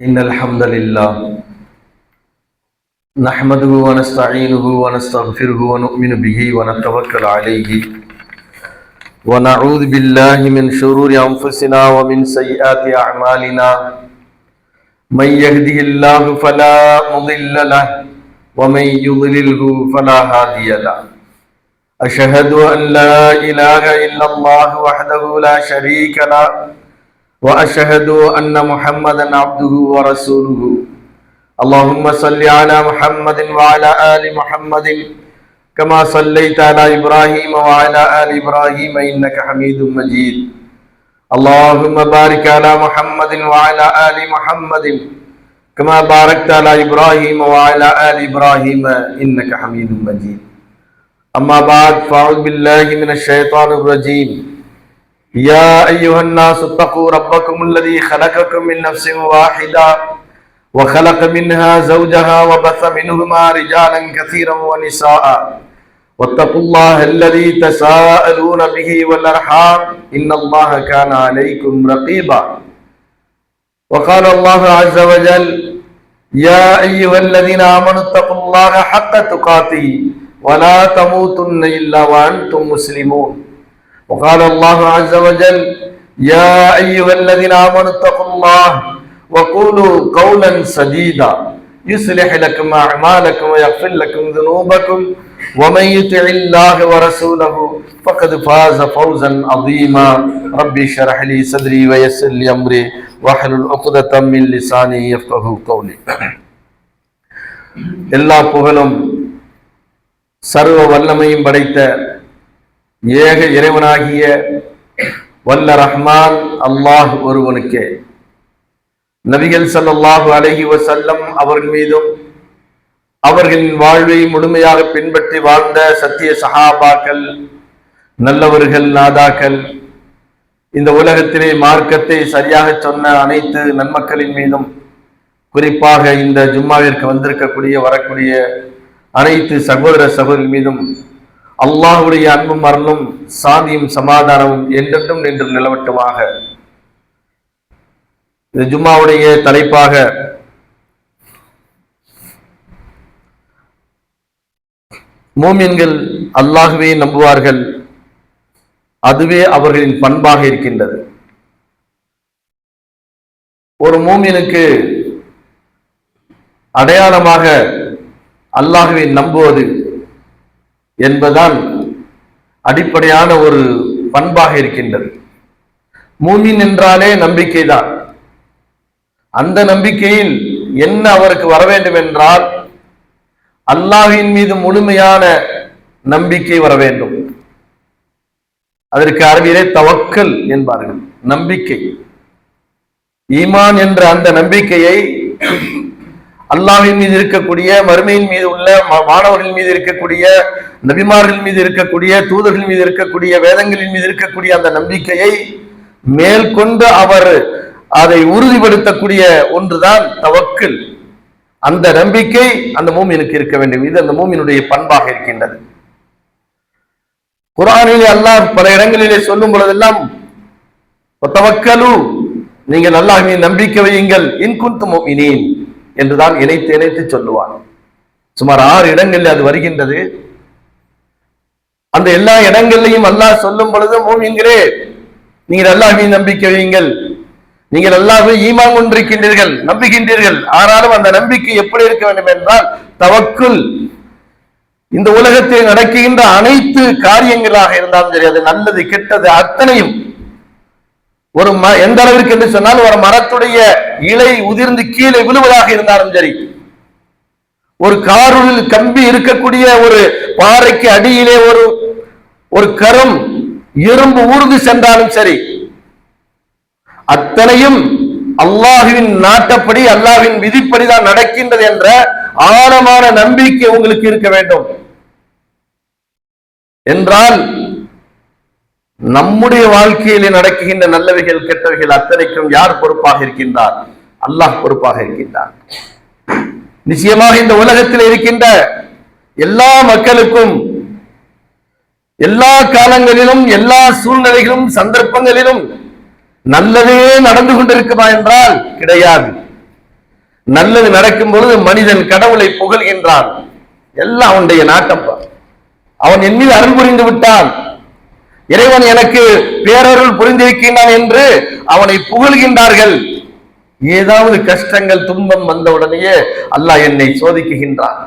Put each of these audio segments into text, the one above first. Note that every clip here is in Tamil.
إن الحمد لله نحمده ونستعينه ونستغفره ونؤمن به ونتوكل عليه ونعوذ بالله من شرور أنفسنا ومن سيئات أعمالنا من يهده الله فلا مضل له ومن يضلله فلا هادي له أشهد أن لا إله إلا الله وحده لا شريك له وأشهد أن محمدا عبده ورسوله اللهم صل على محمد وعلى آل محمد كما صليت على إبراهيم وعلى آل إبراهيم إنك حميد مجيد اللهم بارك على محمد وعلى آل محمد كما باركت على إبراهيم وعلى آل إبراهيم إنك حميد مجيد أما بعد فأعوذ بالله من الشيطان الرجيم يا أيها الناس اتقوا ربكم الذي خلقكم من نفس واحدة وخلق منها زوجها وبث منهما رجالا كثيرا ونساء واتقوا الله الذي تساءلون به والأرحام إن الله كان عليكم رقيبا وقال الله عز وجل يا أيها الذين آمنوا اتقوا الله حق تقاته ولا تموتن إلا وأنتم مسلمون وقال الله عز وجل يا أيها الذين آمنوا اتقوا الله وقولوا قولا سديدا يصلح لكم أعمالكم ويغفر لكم ذنوبكم ومن يطع الله ورسوله فقد فاز فوزا عظيما ربي اشرح لي صدري ويسر لي أمري واحلل عقدة من لساني يفقهوا قولي. எல்லா புகழும் சர்வ வல்லமையும் படைத்த ஏக இறைவனாகிய வல்ல ரஹ்மான் அல்லாஹ் ஒருவனுக்கே. நபிகள் ஸல்லல்லாஹு அலைஹி வஸல்லம் அவர்கள் மீதும் அவர்களின் வாழ்வை முழுமையாக பின்பற்றி வாழ்ந்த சத்திய சஹாபாக்கள், நல்லவர்கள், நாதாக்கள், இந்த உலகத்திலே மார்க்கத்தை சரியாக சொன்ன அனைத்து நன்மக்களின் மீதும், குறிப்பாக இந்த ஜும்மாவிற்கு வந்திருக்கக்கூடிய வரக்கூடிய அனைத்து சகோதர சகோதரி மீதும் அல்லாஹ்வுடைய அன்பும் அருளும் சாந்தியும் சமாதானமும் என்றென்றும் நின்று நிலவட்டுமாக. இந்த ஜும்மாவுடைய தலைப்பாக மூமின்கள் அல்லாஹ்வை நம்புவார்கள், அதுவே அவர்களின் பண்பாக இருக்கின்றது. ஒரு மூமினுக்கு அடையாளமாக அல்லாஹ்வை நம்புவது என்பதுதான் அடிப்படையான ஒரு பண்பாக இருக்கின்றது. மூமின் என்றாலே நம்பிக்கை தான். அந்த நம்பிக்கையில் என்ன அவருக்கு வர வேண்டும் என்றால் அல்லாஹ்வின் மீது முழுமையான நம்பிக்கை வர வேண்டும். அதற்கு அரபியிலே தவக்கல் என்பார்கள், நம்பிக்கை. ஈமான் என்ற அந்த நம்பிக்கையை அல்லாஹ்வின் மீது இருக்கக்கூடிய, மறுமையின் மீது உள்ள, மாணவர்கள் மீது இருக்கக்கூடிய, நபிமார்கள் மீது இருக்கக்கூடிய, தூதர்கள் மீது இருக்கக்கூடிய, வேதங்களின் மீது இருக்கக்கூடிய அந்த நம்பிக்கையை மேற்கொண்டு அவர் அதை உறுதிப்படுத்தக்கூடிய ஒன்றுதான் தவக்கல். அந்த நம்பிக்கை அந்த மூமினுக்கு இருக்க வேண்டும். இது அந்த மூமினுடைய பண்பாக இருக்கின்றது. குர்ஆனிலே அல்லாஹ் பல இடங்களிலே சொல்லும் பொழுதெல்லாம் தவக்கலு, நீங்கள் அல்லாஹ் மீது நம்பிக்கை வையுங்கள், இன் குன்தும் முஃமினீன் என்றுதான் இணைத்து இணைத்து சொல்லுவார். சுமார் 6 இடங்களில் அது வருகின்றது. அந்த எல்லா இடங்களிலையும் அல்லாஹ் சொல்லும் பொழுது மூமின்களே நீங்கள் அல்லாஹ் மீது நம்பிக்கை வையுங்கள், நீங்கள் அல்லாஹ்வை ஈமான் கொண்டிருக்கின்றீர்கள், நம்புகின்றீர்கள். ஆனாலும் அந்த நம்பிக்கை எப்படி இருக்க வேண்டும் என்றால் தவக்குல். இந்த உலகத்தில் நடக்கின்ற அனைத்து காரியங்களாக இருந்தாலும் சரி, அது நல்லது கெட்டது அத்தனையும், ஒரு எந்த அளவிற்கு என்று சொன்னால் ஒரு மரத்துடைய இலை உதிர்ந்து கீழே விழுவதாக இருந்தாலும் சரி, ஒரு காருள் கம்பி இருக்கக்கூடிய ஒரு பாறைக்கு அடியிலே ஒரு கரம் இரும்பு ஊர்ந்து சென்றாலும் சரி, அத்தனையும் அல்லாஹ்வின் நாட்டப்படி, அல்லாஹ்வின் விதிப்படிதான் நடக்கின்றது என்ற ஆழமான நம்பிக்கை உங்களுக்கு இருக்க வேண்டும். என்றால் நம்முடைய வாழ்க்கையிலே நடக்குகின்ற நல்லவைகள் கெட்டவைகள் அத்தனைக்கும் யார் பொறுப்பாக இருக்கின்றார்? அல்லாஹ் பொறுப்பாக இருக்கின்றார். நிச்சயமாக இந்த உலகத்தில் இருக்கின்ற எல்லா மக்களுக்கும் எல்லா காலங்களிலும், எல்லா சூழ்நிலைகளும், சந்தர்ப்பங்களிலும் நல்லதே நடந்து கொண்டிருக்குமா என்றால் கிடையாது. நல்லது நடக்கும் பொழுது மனிதன் கடவுளை புகழ்கின்றான். எல்லாம் அவனுடைய நாட்டம். அவன் என் மீது அருள் புரிந்து விட்டான், இறைவன் எனக்கு பேரருள் புரிந்திருக்கின்றான் என்று அவனை புகழ்கின்றார்கள். ஏதாவது கஷ்டங்கள் துன்பம் வந்தவுடனேயே அல்லாஹ் என்னை சோதிக்குகின்றான்,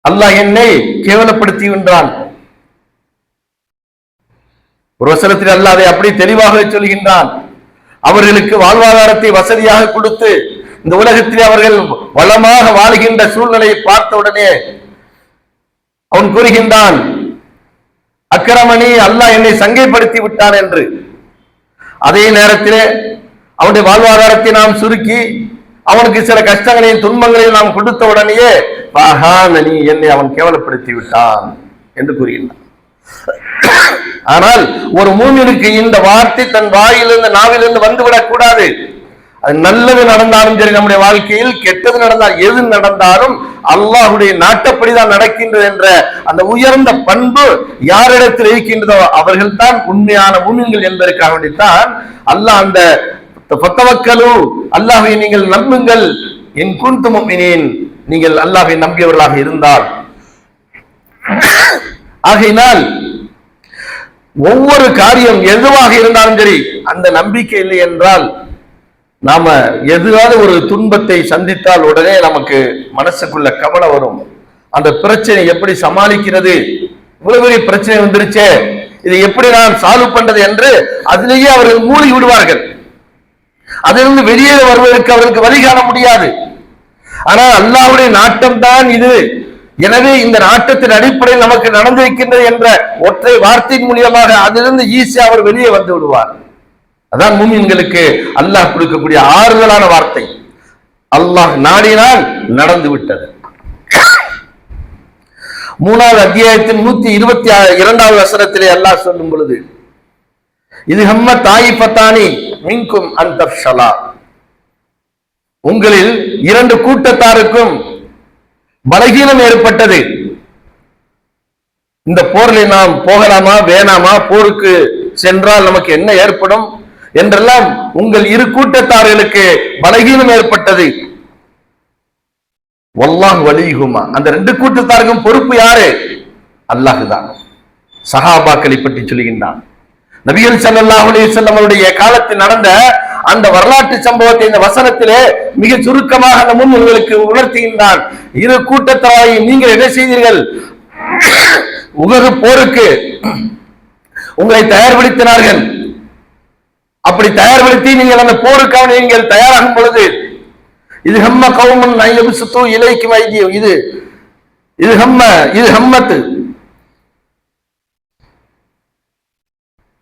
அல்லாஹ் என்னை கேவலப்படுத்துகின்றான். ஒரு வசனத்தில் அல்லாஹ் அதை அப்படி தெளிவாக சொல்கின்றான். அவர்களுக்கு வாழ்வாதாரத்தை வசதியாக கொடுத்து இந்த உலகத்திலே அவர்கள் வளமாக வாழ்கின்ற சூழ்நிலையை பார்த்தவுடனே அவன் கூறுகின்றான், அக்கிரமணி, அல்லாஹ் என்னை சங்கைப்படுத்தி விட்டான் என்று. அதே நேரத்திலே அவனுடைய வாழ்வாதாரத்தை நாம் சுருக்கி அவனுக்கு சில கஷ்டங்களையும் துன்பங்களையும் நாம் கொடுத்த உடனேயே என்னை அவன் கேவலப்படுத்தி விட்டான் என்று கூறுகின்றான். ஆனால் ஒரு மூமினுக்கு இந்த வார்த்தை தன் வாயிலிருந்து நாவிலிருந்து வந்துவிடக் கூடாது. அது நல்லது நடந்தாலும் சரி, நம்முடைய வாழ்க்கையில் கெட்டது நடந்தால் எது நடந்தாலும் அல்லாஹுடைய நாட்டப்படிதான் நடக்கின்றது என்ற அந்த உயர்ந்த பண்பு யாரிடத்தில் இருக்கின்றதோ அவர்கள் தான் உண்மையான மூமின்கள் என்பதற்காக வேண்டித்தான் அல்லாஹ் அந்த ஃபத்தவக்கலு, அல்லாஹ்வை நீங்கள் நம்புங்கள், இன் குன்தும் முஃமினீன், நீங்கள் அல்லாஹ்வை நம்பியவர்களாக இருந்தால். ஆகையினால் ஒவ்வொரு காரியம் எதுவாக இருந்தாலும் சரி, அந்த நம்பிக்கை இல்லை என்றால் நாம எதுவாவது ஒரு துன்பத்தை சந்தித்தால் உடனே நமக்கு மனசுக்குள்ள கவலை வரும். அந்த பிரச்சனை எப்படி சமாளிக்கிறது, இவ்வளவு பெரிய பிரச்சனை வந்துருச்சே, இதை எப்படி நான் சால்வ் பண்றது என்று அதிலேயே அவர்கள் மூழ்கி விடுவார்கள். அதிலிருந்து வெளியே வருவதற்கு அவர்களுக்கு வழி காண முடியாது. ஆனால் அல்லாஹ்வுடைய நாட்டம் தான் இது, எனவே இந்த நாட்டத்தின் அடிப்படையில் நமக்கு நடந்திருக்கின்றது என்ற ஒற்றை வார்த்தையின் மூலியமாக அதிலிருந்து ஈஸியா அவர் வெளியே வந்து விடுவார். அதான் மூமின்களுக்கு அல்லாஹ் கொடுக்கக்கூடிய ஆறுதலான வார்த்தை. அல்லாஹ் நாடினால் நடந்து விட்டது. 3வது அத்தியாயத்தின் 122வது வசனத்திலே அல்லாஹ் சொல்லும் பொழுது, இது ஹம்ம தாயிஃபத்தானி மின்கும் அன் தஃப்ஷலா, உங்களில் 2 கூட்டத்தாருக்கும் பலகீனம் ஏற்பட்டது. இந்த போரில் நாம் போகலாமா வேணாமா, போருக்கு சென்றால் நமக்கு என்ன ஏற்படும் என்றெல்லாம் உங்கள் 2 கூட்டத்தார்களுக்கு பலகீனம் ஏற்பட்டது. வல்லாஹ் வலியுஹுமா, அந்த 2 கூட்டத்தாருக்கும் பொறுப்பு யாரு? அல்லாஹ் தான். சஹாபாக்களை பற்றி சொல்கின்றான். நபிகள் ஸல்லல்லாஹு அலைஹி வஸல்லம் அவருடைய காலத்தில் நடந்த அந்த வரலாற்று சம்பவத்தை இந்த வசனத்திலே மிக சுருக்கமாக அந்த முன் உங்களுக்கு உணர்த்துகின்றான். 2 கூட்டத்தாரை நீங்கள் என்ன செய்தீர்கள்? உஹது போருக்கு உங்களை தயார்படுத்தினார்கள். அப்படி தயார்படுத்தி நீங்கள் அந்த போருக்காக நீங்கள் தயாராகும் பொழுது, இது ஹம்ம கௌமன் நயபுசுது இலைக்கும் ஐதியோ, இது ஹம்மத்,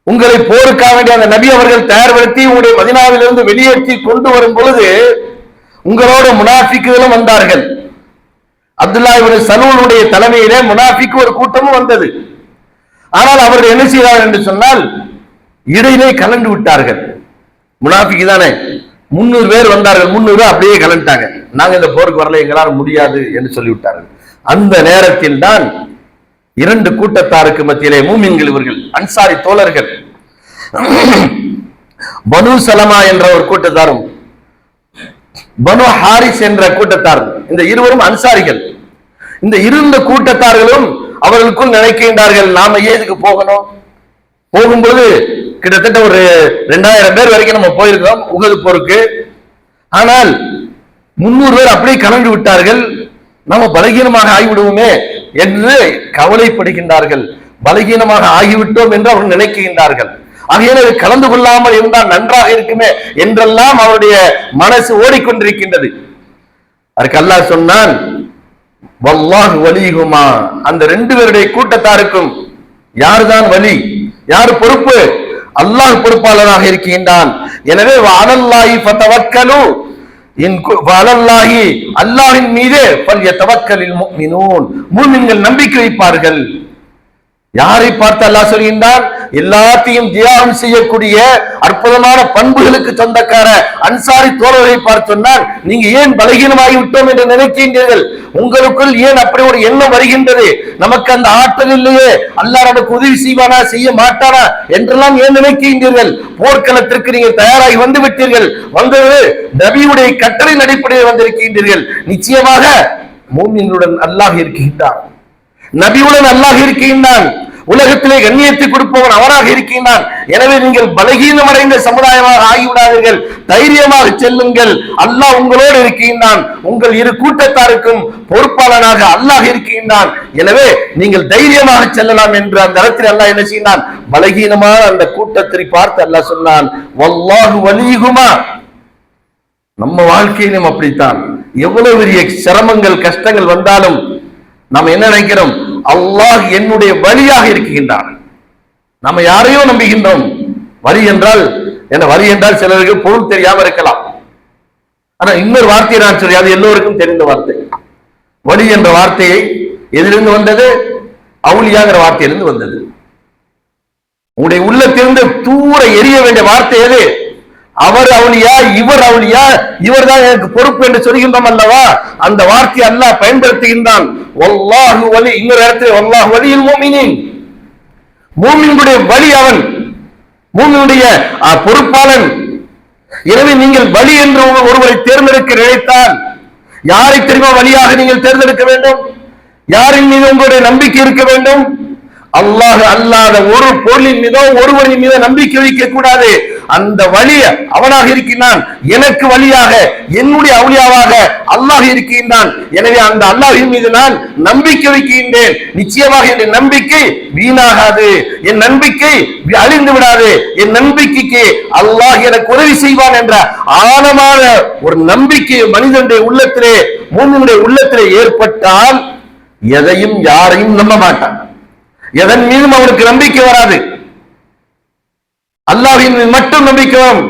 உங்களை போருக்காக வேண்டிய அந்த நபி அவர்கள் தயார்படுத்தி உங்களுடைய மதீனாவிலிருந்து வெளியேற்றி கொண்டு வரும் பொழுது உங்களோட முனாஃபிக்குகளும் வந்தார்கள். அப்துல்லாஹ் இப்னு சலூலுடைய தலைமையிலே முனாஃபிக் ஒரு கூட்டமும் வந்தது. ஆனால் அவர்கள் என்ன செய்தார்கள் என்று சொன்னால், இடையிலே கலந்து விட்டார்கள். முனாஃபிக் தானே, 300 பேர் வந்தார்கள், 300 அப்படியே கலந்துட்டாங்க. நாங்க இந்த போருக்கு வரல, எங்களால் முடியாது என்று சொல்லிவிட்டார்கள். அந்த நேரத்தில் தான் 2 கூட்டத்தாருக்கு மத்தியிலே மூமின்கள், இவர்கள் அன்சாரி தோழர்கள், பனு சலமா என்ற ஒரு கூட்டத்தாரும் பனு ஹாரிஸ் என்ற கூட்டத்தாரும், இந்த இருவரும் அன்சாரிகள். இந்த 2 கூட்டத்தார்களும் அவர்களுக்குள் நினைக்கின்றார்கள், நாம ஏதுக்கு போகணும்? போகும்போது கிட்டத்தட்ட ஒரு 2000 பேர் வரைக்கும் நம்ம போயிருக்கோம் உஹது போருக்கு. ஆனால் 300 பேர் அப்படியே கலந்து விட்டார்கள், நம்ம பலகீனமாக ஆகிவிடுவோமே என்று கவலைப்படுகின்றார்கள். பலகீனமாக ஆகிவிட்டோம் என்று அவர்கள் நினைக்கின்றார்கள். ஆகையால் கலந்து கொள்ளாமல் இருந்தால் நன்றாக இருக்குமே என்றெல்லாம் அவருடைய மனசு ஓடிக்கொண்டிருக்கின்றது. அதுக்கு அல்லாஹ் சொன்னான், வல்லாஹ் வலியுஹுமா, அந்த 2 பேருடைய கூட்டத்தாருக்கும் யாருதான் வலி, யாரு பொறுப்பு? அல்லாஹ் பொறுப்பாளராக இருக்கின்றான். எனவே வஅலல்லாஹி ஃபதவக்கலு, அல்லாஹ்வின் மீது ஃபல்யதவக்கலில் முஃமினூன், மூமின்கள் நம்பிக்கை வைப்பார்கள். யாரை பார்த்து அல்லாஹ் சொல்கின்றான்? எல்லாத்தையும் தியாகம் செய்யக்கூடிய அற்புதமான பண்புகளுக்கு சொந்தக்கார அன்சாரி தோழரை பார்த்து சொன்னால், நீங்க ஏன் பலகீனமாகி விட்டோம் என்று நினைக்கின்றீர்கள்? உங்களுக்குள் ஏன் அப்படி ஒரு எண்ணம் வருகின்றது? நமக்கு அந்த ஆற்றல் இல்லையே, அல்லாஹ் நமக்கு உதவி செய்வானா செய்ய மாட்டானா என்றெல்லாம் ஏன் நினைக்கின்றீர்கள்? போர்க்களத்திற்கு நீங்கள் தயாராகி வந்து விட்டீர்கள். வந்தது நபியுடைய கட்டளையின் அடிப்படையில் வந்திருக்கின்றீர்கள். நிச்சயமாக மூமின்களுடன் அல்லாஹ் இருக்கின்றான், நபியுடன் அல்லாஹ் இருக்கின்றான், உலகத்திலே கண்ணியத்தை கொடுப்பவன் அவராக இருக்கின்றான். எனவே நீங்கள் பலகீனம் அடைந்த சமுதாயமாக ஆகிவிடாதீர்கள், தைரியமாக செல்லுங்கள். அல்லாஹ் உங்களோடு இருக்கின்றான், உங்கள் இரு கூட்டத்தாருக்கும் பொறுப்பாளனாக அல்லாஹ் இருக்கின்றான். எனவே நீங்கள் தைரியமாக செல்லலாம் என்று அந்த இடத்தில் அல்லாஹ் என்ன செய்தான்? பலகீனமான அந்த கூட்டத்தை பார்த்து அல்லாஹ் சொன்னான், வல்லாஹு வலியுகுமா. நம்ம வாழ்க்கையிலும் அப்படித்தான். எவ்வளவு பெரிய சிரமங்கள் கஷ்டங்கள் வந்தாலும் நாம் என்ன நினைக்கிறோம்? அல்லாஹ் என்னுடைய வலியாக இருக்கின்றான். நம்ம யாரையோ நம்புகின்றோம். வலி என்றால் என்ன? வலி என்றால் சிலருக்கு பொருள் தெரியாம இருக்கலாம். ஆனா இன்னொரு வார்த்தையை நான் சொல்லி, அது எல்லோருக்கும் தெரிந்த வார்த்தை. வலி என்ற வார்த்தையை எதிலிருந்து வந்தது? அவுலியாங்கிற வார்த்தையிலிருந்து வந்தது. உங்களுடைய உள்ளத்திலிருந்து தூர எரிய வேண்டிய வார்த்தை எது? அவர் அவுலியா, இவர் அவுலியா, இவர் தான் எனக்கு பொறுப்பு என்று சொல்கின்றோம் அல்லவா? அந்த வார்த்தை அல்லாஹ் பயன்படுத்துகின்றான். வல்லாஹு வலி. இன்னொரு இடத்துல வல்லாஹு வலியுல் முஃமினீன், மூமின்களுடைய வலி அவன், மூமினுடைய பொறுப்பாளன். எனவே நீங்கள் வலி என்று ஒருவரை தேர்ந்தெடுக்க நினைத்தால் யாரை தெரியுமா வலியாக நீங்கள் தேர்ந்தெடுக்க வேண்டும்? யாரின் மீது உங்களுடைய நம்பிக்கை இருக்க வேண்டும்? அல்லாஹ் அல்லாத ஒரு பொருளின் மீதோ ஒருவரின் மீதோ நம்பிக்கை வைக்க கூடாது. அந்த வழி அவனாக இருக்கின்றான். எனக்கு வழியாக என்னுடைய அவுலியாவாக அல்லாஹ் இருக்கின்றான். எனவே அந்த அல்லாஹ்வின் மீது நான் நம்பிக்கை வைக்கின்றேன். நிச்சயமாக என் நம்பிக்கை வீணாகாது, என் நம்பிக்கை அழிந்து விடாது, என் நம்பிக்கைக்கு அல்லாஹ் எனக்கு உதவி செய்வான் என்ற ஆழமான ஒரு நம்பிக்கை மனிதனுடைய உள்ளத்திலே, மூமினுடைய உள்ளத்திலே ஏற்பட்டால் எதையும் யாரையும் நம்ப மாட்டான். எதன் மீதும் அவனுக்கு நம்பிக்கை வராது. அல்லாஹ்வின் மீது மட்டும் நம்பிக்கை வரும்.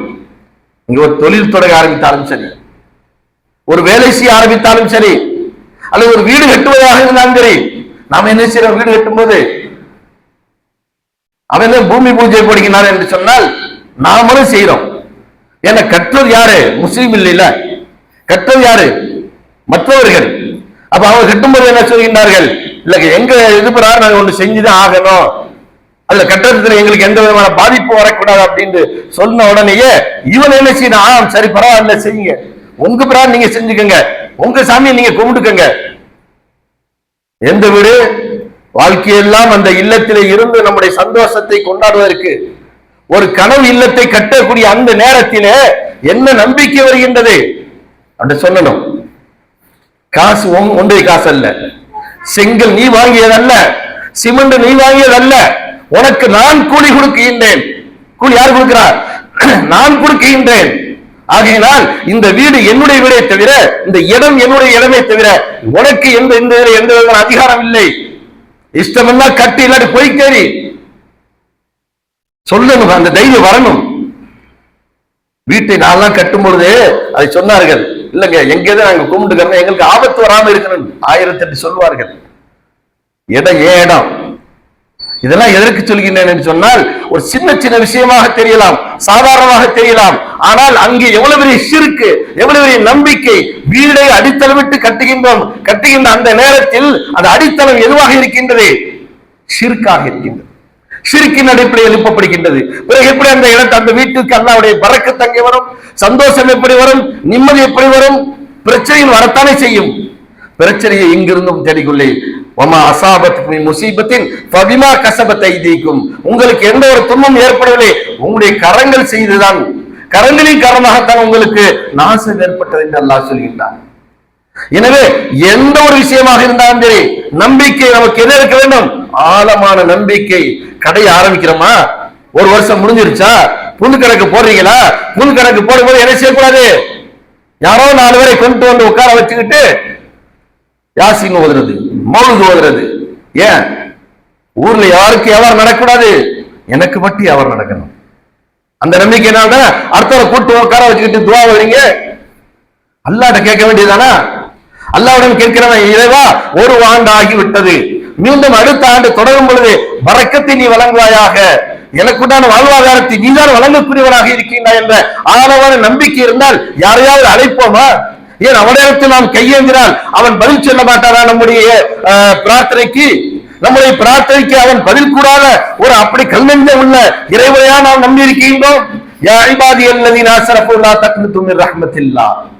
இங்க ஒரு தொழில் தொடங்க ஆரம்பித்தாலும் சரி, ஒரு வேலை செய்ய ஆரம்பித்தாலும் சரி, அல்லது ஒரு வீடு கட்டுவதாக இருந்தாலும் சரி, நாம என்ன செய்யறோம்? வீடு கட்டும் போது அவன் பூமி பூஜை போடுகிறார் என்று சொன்னால் நாமளும் செய்யறோம். ஏன்னா கற்றது யாரு? முஸ்லீம் இல்லைல்ல, கற்றது யாரு? மற்றவர்கள். அப்ப அவங்க கட்டும்போது என்ன சொல்கின்றார்கள்? இல்ல எங்க இது பண்ணாரு, நாங்க ஒண்ணு செஞ்சுதான் ஆகணும், அதுல கட்டடத்துல எங்களுக்கு எந்த விதமான பாதிப்பு வரக்கூடாது அப்படின்னு சொன்ன உடனேயே இவன் என்ன செய்யணும்? சரி பரவாயில்ல செய்யுங்க, உங்க பிரான் நீங்க செஞ்சுக்கங்க, உங்க சாமியை நீங்க கும்பிட்டுக்கங்க. எந்த வீடு? வாழ்க்கையெல்லாம் அந்த இல்லத்திலே இருந்து நம்முடைய சந்தோஷத்தை கொண்டாடுவதற்கு ஒரு கனவு இல்லத்தை கட்டக்கூடிய அந்த நேரத்திலே என்ன நம்பிக்கை வருகின்றது என்று சொல்லணும். காசு ஒன்றை காசு அல்ல, செங்கல் நீ வாங்கியதல்ல, சிமெண்ட் நீ வாங்கியதல்ல, உனக்கு நான் கூலி கொடுக்கின்றேன். கூலி யார் கொடுக்கிறார்? நான் கொடுக்கின்றேன். ஆகையினால் இந்த வீடு என்னுடைய வீடை தவிர, இந்த இடம் என்னுடைய இடமே தவிர உனக்கு எந்த விதமான அதிகாரம் இல்லை. இஷ்டமெல்லாம் கட்டி இல்லாட்டி போய்க்கேறி சொல்லணும், அந்த தைரியம் வரணும். வீட்டை நான்லாம் கட்டும் பொழுது அதை சொன்னார்கள், இல்லைங்க எங்கேதான் நாங்க கும்பிட்டுக்கிறோம், எங்களுக்கு ஆபத்து வராம இருக்கணும் 1008 சொல்வார்கள். இடம் ஏடம். இதெல்லாம் எதற்கு சொல்கின்றேன் சொன்னால், ஒரு சின்ன சின்ன விஷயமாக தெரியலாம், சாதாரணமாக தெரியலாம், ஆனால் அங்கே எவ்வளவு பெரிய ஷிர்க், எவ்வளவு பெரிய நம்பிக்கை. வீடை அடித்தளமிட்டு கட்டுகின்றோம், கட்டுகின்ற அந்த நேரத்தில் அந்த அடித்தளம் எதுவாக இருக்கின்றது? ஷிர்காக இருக்கின்றது. ஷிர்கின் அடிப்படையில் எழுப்பப்படுகின்றது. பிறகு எப்படி அந்த இடத்தை, அந்த வீட்டுக்கு அல்லாஹ்வுடைய பரக்கத் அங்கே வரும், சந்தோஷம் எப்படி வரும், நிம்மதி எப்படி வரும்? பிரச்சனைகள் வரத்தானே செய்யும். பிரச்சனையை எங்கிருந்தும் தேடிக்கொள்ளே. வமா அஸாபத் மின் முஸீபத்தின் ஃபபிமா கஸபத் ஐதீக்கும். உங்களுக்கு எந்த ஒரு துன்பம் ஏற்படவில்லை, உங்களுடைய கரங்கள் செய்துதான், கரங்களின் காரணமாகத்தான் உங்களுக்கு நாசம் ஏற்பட்டது என்று அல்லாஹ் சொல்கின்றார். எனவே எந்த ஒரு விஷயமாக இருந்தாலும் சரி, நம்பிக்கை நமக்கு என்ன இருக்க வேண்டும்? ஆழமான நம்பிக்கை. கடையை ஆரம்பிக்கிறோமா, ஒரு வருஷம் முடிஞ்சிருச்சா, புது கணக்கு போடுறீங்களா? புது கணக்கு போடும்போது என்ன செய்யக்கூடாது? யாரோ 4 பேரை கொண்டு வந்து உட்கார வச்சுக்கிட்டு யாசின் ஓதுறது, மௌலிது ஓதுறது. ஏன் ஊர்ல யாருக்கு எவர் நடக்கூடாது, எனக்கு மட்டும் எவர் நடக்கணும். அந்த நம்பிக்கையினால்தான் அடுத்தவரை கூட்டு உட்கார வச்சுக்கிட்டு துவா ஓதுறீங்க. அல்லாஹ்ட்ட கேட்க வேண்டியதானா? அல்லாஹ்விடம் கேட்கிறவன், இறைவா ஒரு ஆண்டு ஆகிவிட்டது, மீண்டும் அடுத்த ஆண்டு தொடரும் பொழுது பரக்கத்தை நீ வழங்குவாயாக, எனக்குண்டான வாழ்வாதாரத்தை நீதான் வழங்கக்கூடியவராக இருக்கின்றாய் என்ற ஆழமான நம்பிக்கை இருந்தால் யாரையாவது அழைப்போமா? ஏன் அவனிடத்தில் நாம் கையேந்தினால் அவன் பதில் சொல்ல மாட்டாரா? நம்முடைய பிரார்த்தனைக்கு அவன் பதில் கூடாத ஒரு அப்படி கல்நெஞ்ச உள்ள இறைவனையா நாம் நம்பி இருக்கின்றோம்.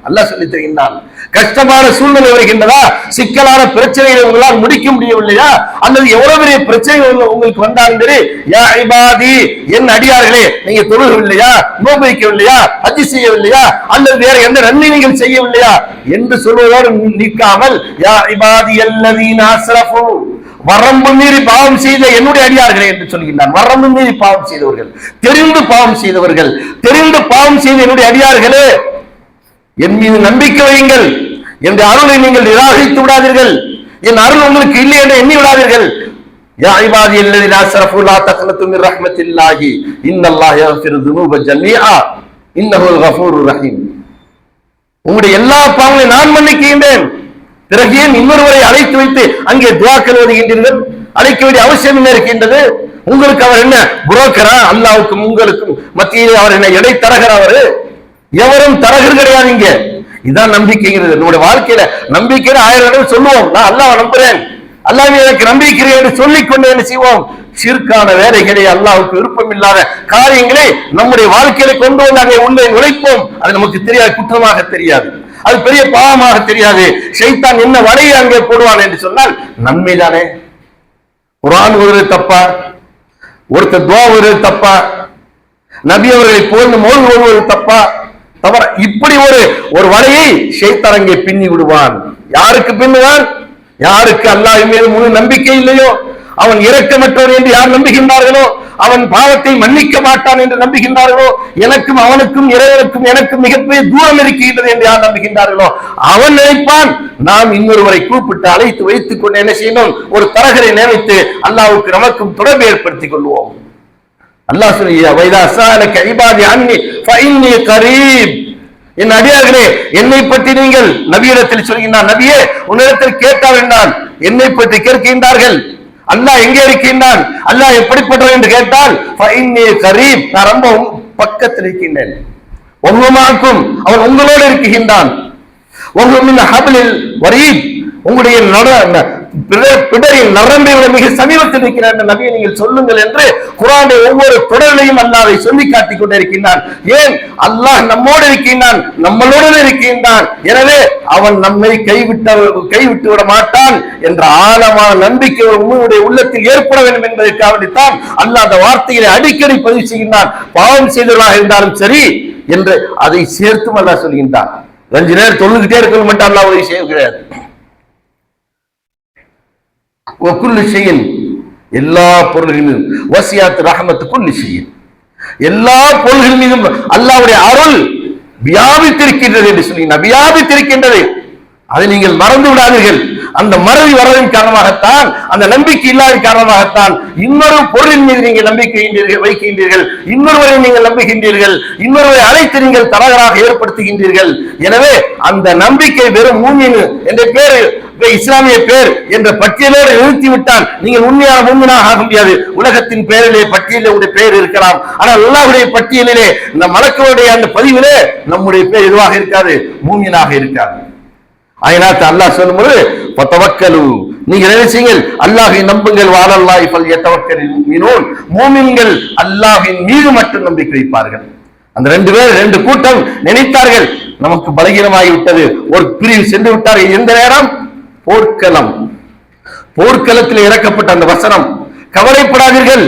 அல்லாஹ் சொல்லி தருகின்றான். கஷ்டமான சூழ்நிலை வருகின்றதா, சிக்கலான பிரச்சனைகளை உங்களால் முடிக்க முடியவில்லையா, அல்லது எவ்வளவு பெரிய பிரச்சனைகள் உங்களுக்கு வந்தாலும் யா இபாதி, என் அடியார்களே, நீங்க தொழுகவில்லையா, நோன்பு வைக்கவில்லையா, ஹஜ் செய்யவில்லையா, அல்லது வேற எந்த நன்மை நீங்கள் செய்யவில்லையா என்று சொல்வதோடு நிற்காமல் யா இபாதி அல்லதீன அஸ்ரஃபு, வரம்பு மீறி பாவம் செய்த என்னுடைய அடியார்களே என்று சொல்கின்றான். வரம்பு மீறி பாவம் செய்தவர்கள், தெரிந்து பாவம் செய்தவர்கள், தெரிந்து பாவம் செய்த என்னுடைய அடியார்களே, என் மீது நம்பிக்கை வையுங்கள், என் அருளை நீங்கள் நிராகரித்து விடாதீர்கள், என் அருள் உங்களுக்கு இல்லை என்று எண்ணி விடாதீர்கள். யா இபாதி அல்லதீன அஸ்ரஃபு லா தக்னது மின் ரஹ்மத்தில்லாஹி இன்னல்லாஹ யக்ஃபிரு ذுனூப ஜமீஆ இன்னஹுல் கஃபூருர் ரஹீம். உங்களுடைய எல்லா பாவங்களையும் நான் மன்னிக்கின்றேன். பிறகு ஏன் இன்னொருவரை அழைத்து வைத்து அங்கே துஆக்கள் ஓதுகின்றீர்கள்? அழைக்க வேண்டிய அவசியம் என்ன இருக்கின்றது? உங்களுக்கு அவர் என்ன புரோக்கரா? அல்லாஹ்வுக்கும் உங்களுக்கும் மத்தியில் அவர் என்ன இடைத்தரகர்? அவரு எவரும் தரகர் கிடையாது. இங்க இதான் நம்பிக்கைங்கிறது. நம்முடைய வாழ்க்கையில நம்பிக்கைன்னு 1000 தடவை சொல்லுவோம், நான் அல்லாஹ்வை நம்புறேன், அல்லாஹ் எனக்கு நம்பிக்கை என்று சொல்லிக் கொண்டு என்ன செய்வோம்? ஷிர்கான வேலைகளை, அல்லாஹ்வுக்கு விருப்பம் இல்லாத காரியங்களை நம்முடைய வாழ்க்கையில கொண்டு வந்து அங்கே உள்ளே நுழைப்போம். அது நமக்கு தெரியாது, குற்றமாக தெரியாது, அது பெரிய பாவமாக தெரியாது. ஷைத்தான் என்ன வலையை அங்கே போடுவான் என்று சொன்னால் நன்மைதானே. குர்ஆன் ஓதுவது தப்பா? ஒருத்தர் துஆ ஓதுவது தப்பா? நபி அவர்களை போன்று மௌலித் ஓதுவது தப்பா? தவற. இப்படி ஒரு வலையை ஷைத்தான் அங்கே பின்னி விடுவான். யாருக்கு பின்னுவான்? யாருக்கு அல்லாஹ் மீது முழு நம்பிக்கை இல்லையோ, அவன் இரக்கமற்றவன் என்று யார் நம்புகின்றார்களோ, அவன் பாவத்தை மன்னிக்க மாட்டான் என்று நம்புகின்றார்களோ, எனக்கும் அவனுக்கும் இறைவனுக்கும் எனக்கும் மிகப்பெரிய தூரம் இருக்கின்றது என்று யார் நம்புகின்றார்களோ, அவன் நினைப்பான் நாம் இன்னொருவரை கூப்பிட்டு அழைத்து வைத்துக் கொண்டு என்ன செய்யணும்? ஒரு தரகரை நியமித்து அல்லாஹ்வுக்கு நமக்கும் தொடர்பு ஏற்படுத்திக் கொள்வோம். அல்லாஹ் சொல்லியா வைதா ஸஅலக இபாதி அன்னி ஃபஇன்னி கரீப், என் அடியார்களே என்னை பற்றி நீங்கள் நபியிடத்தில் சொல்கின்றார். நபியே உன்னிடத்தில் கேட்டால் என்றால் என்னை பற்றி கேட்கின்றார்கள். அல்லாஹ் எங்கே இருக்கின்றான், அல்லாஹ் எப்படிப்பட்டவன் என்று கேட்டால் ஃபஇன்னி கரீப், நான் ரொம்ப பக்கத்தில் இருக்கின்றேன். உங்களுக்கும் அவன் உங்களோடு இருக்கின்றான். உங்களுடைய ஹப்லில் வரீத், உங்களுடைய பிடரின் நரம்பை விட மிக சமீபத்தில் இருக்கிற நபியை நீங்கள் சொல்லுங்கள் என்று குர்ஆனுடைய ஒவ்வொரு தொடரிலையும் அல்லாஹ்வை சொல்லி காட்டிக் கொண்டிருக்கின்றான். ஏன்? அல்லாஹ் நம்மோடு இருக்கின்றான், நம்மளோடு இருக்கின்றான். எனவே அவன் நம்மை கைவிட்டு விட மாட்டான் என்ற ஆழமான நம்பிக்கை உங்களுடைய உள்ளத்தில் ஏற்பட வேண்டும் என்பதற்காகத்தான் அல்லாஹ் அந்த வார்த்தைகளை அடிக்கடி பதிவு செய்கின்றான். பாவம் செய்தவர்களாக இருந்தாலும் சரி என்று அதை சேர்த்தும் அல்லாஹ் சொல்கின்றான். 5 நேரம் தொழுதுகிட்டே இருக்க மட்டும் அல்லாஹ் உதவி செய்கிறார். எல்லா பொருள்கள் மீதும் வசியாத் ரஹமத் குல்லி ஷைஇன், எல்லா பொருள்கள் மீதும் அல்லாஹ்வுடைய அருள் வியாபித்திருக்கின்றது என்று சொல்லி வியாபித்திருக்கின்றது. அதை நீங்கள் மறந்து விடாதீர்கள். அந்த மறதி வரவின் காரணமாகத்தான், அந்த நம்பிக்கை இல்லாத காரணமாகத்தான் இன்னொரு பொருளின் மீது நீங்கள் நம்பிக்கை வைக்கின்றீர்கள், இன்னொருவரை நீங்கள் நம்புகின்றீர்கள், இன்னொருவரை அழைத்து நீங்கள் தரகராக ஏற்படுத்துகின்றீர்கள். எனவே அந்த நம்பிக்கை வெறும் மூமின் என்ற பேர், இஸ்லாமிய பேர் என்ற பட்டியலோடு நிறுத்திவிட்டால் நீங்கள் உண்மையான மூமினாக ஆக முடியாது. உலகத்தின் பெயரிலே பட்டியலில் உடைய பெயர் இருக்கலாம், ஆனால் அல்லாஹ்வுடைய பட்டியலிலே, இந்த மலக்குடைய அந்த பதிவிலே நம்முடைய பேர் எதுவாக இருக்காது, மூமினாக இருக்காது. ஆயினாத் அல்லாஹ் சொல்லும்போது பத்தவக்கலு, நீங்கள் என்ன செய்யுங்கள்? அல்லாஹ்வை நம்புங்கள். வஅலல்லாஹி ஃபல்யதவக்கலில் முஃமினூன், மூமின்கள் அல்லாஹ்வின் மீது மட்டும் நம்பிக்கை வைப்பார்கள். அந்த 2 பேர் 2 கூட்டம் நினைத்தார்கள் நமக்கு பலகீனமாகி விட்டது, ஒரு பிரிவு சென்று விட்டார்கள். எந்த நேரம்? போர்க்களத்தில் இறக்கப்பட்ட அந்த வசனம், கவலைப்படாதீர்கள்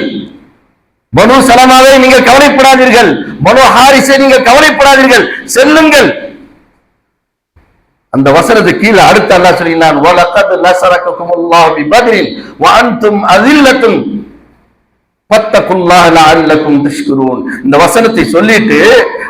பனு சலமாவை நீங்கள் கவலைப்படாதீர்கள், பனு ஹாரிஸை நீங்கள் கவலைப்படாதீர்கள், செல்லுங்கள். அந்த வசனத்துக்கு கீழே அடுத்து அல்லாஹ் சொல்கிறான், வலகத் நஸரககுமுல்லாஹு பிபத்ரின் வஅன்தும் அதில்லத்துன் ஃபத்தகுல்லாஹ லஅல்லகும் தஷ்குரூன். இந்த வசனத்தை சொல்லிட்டு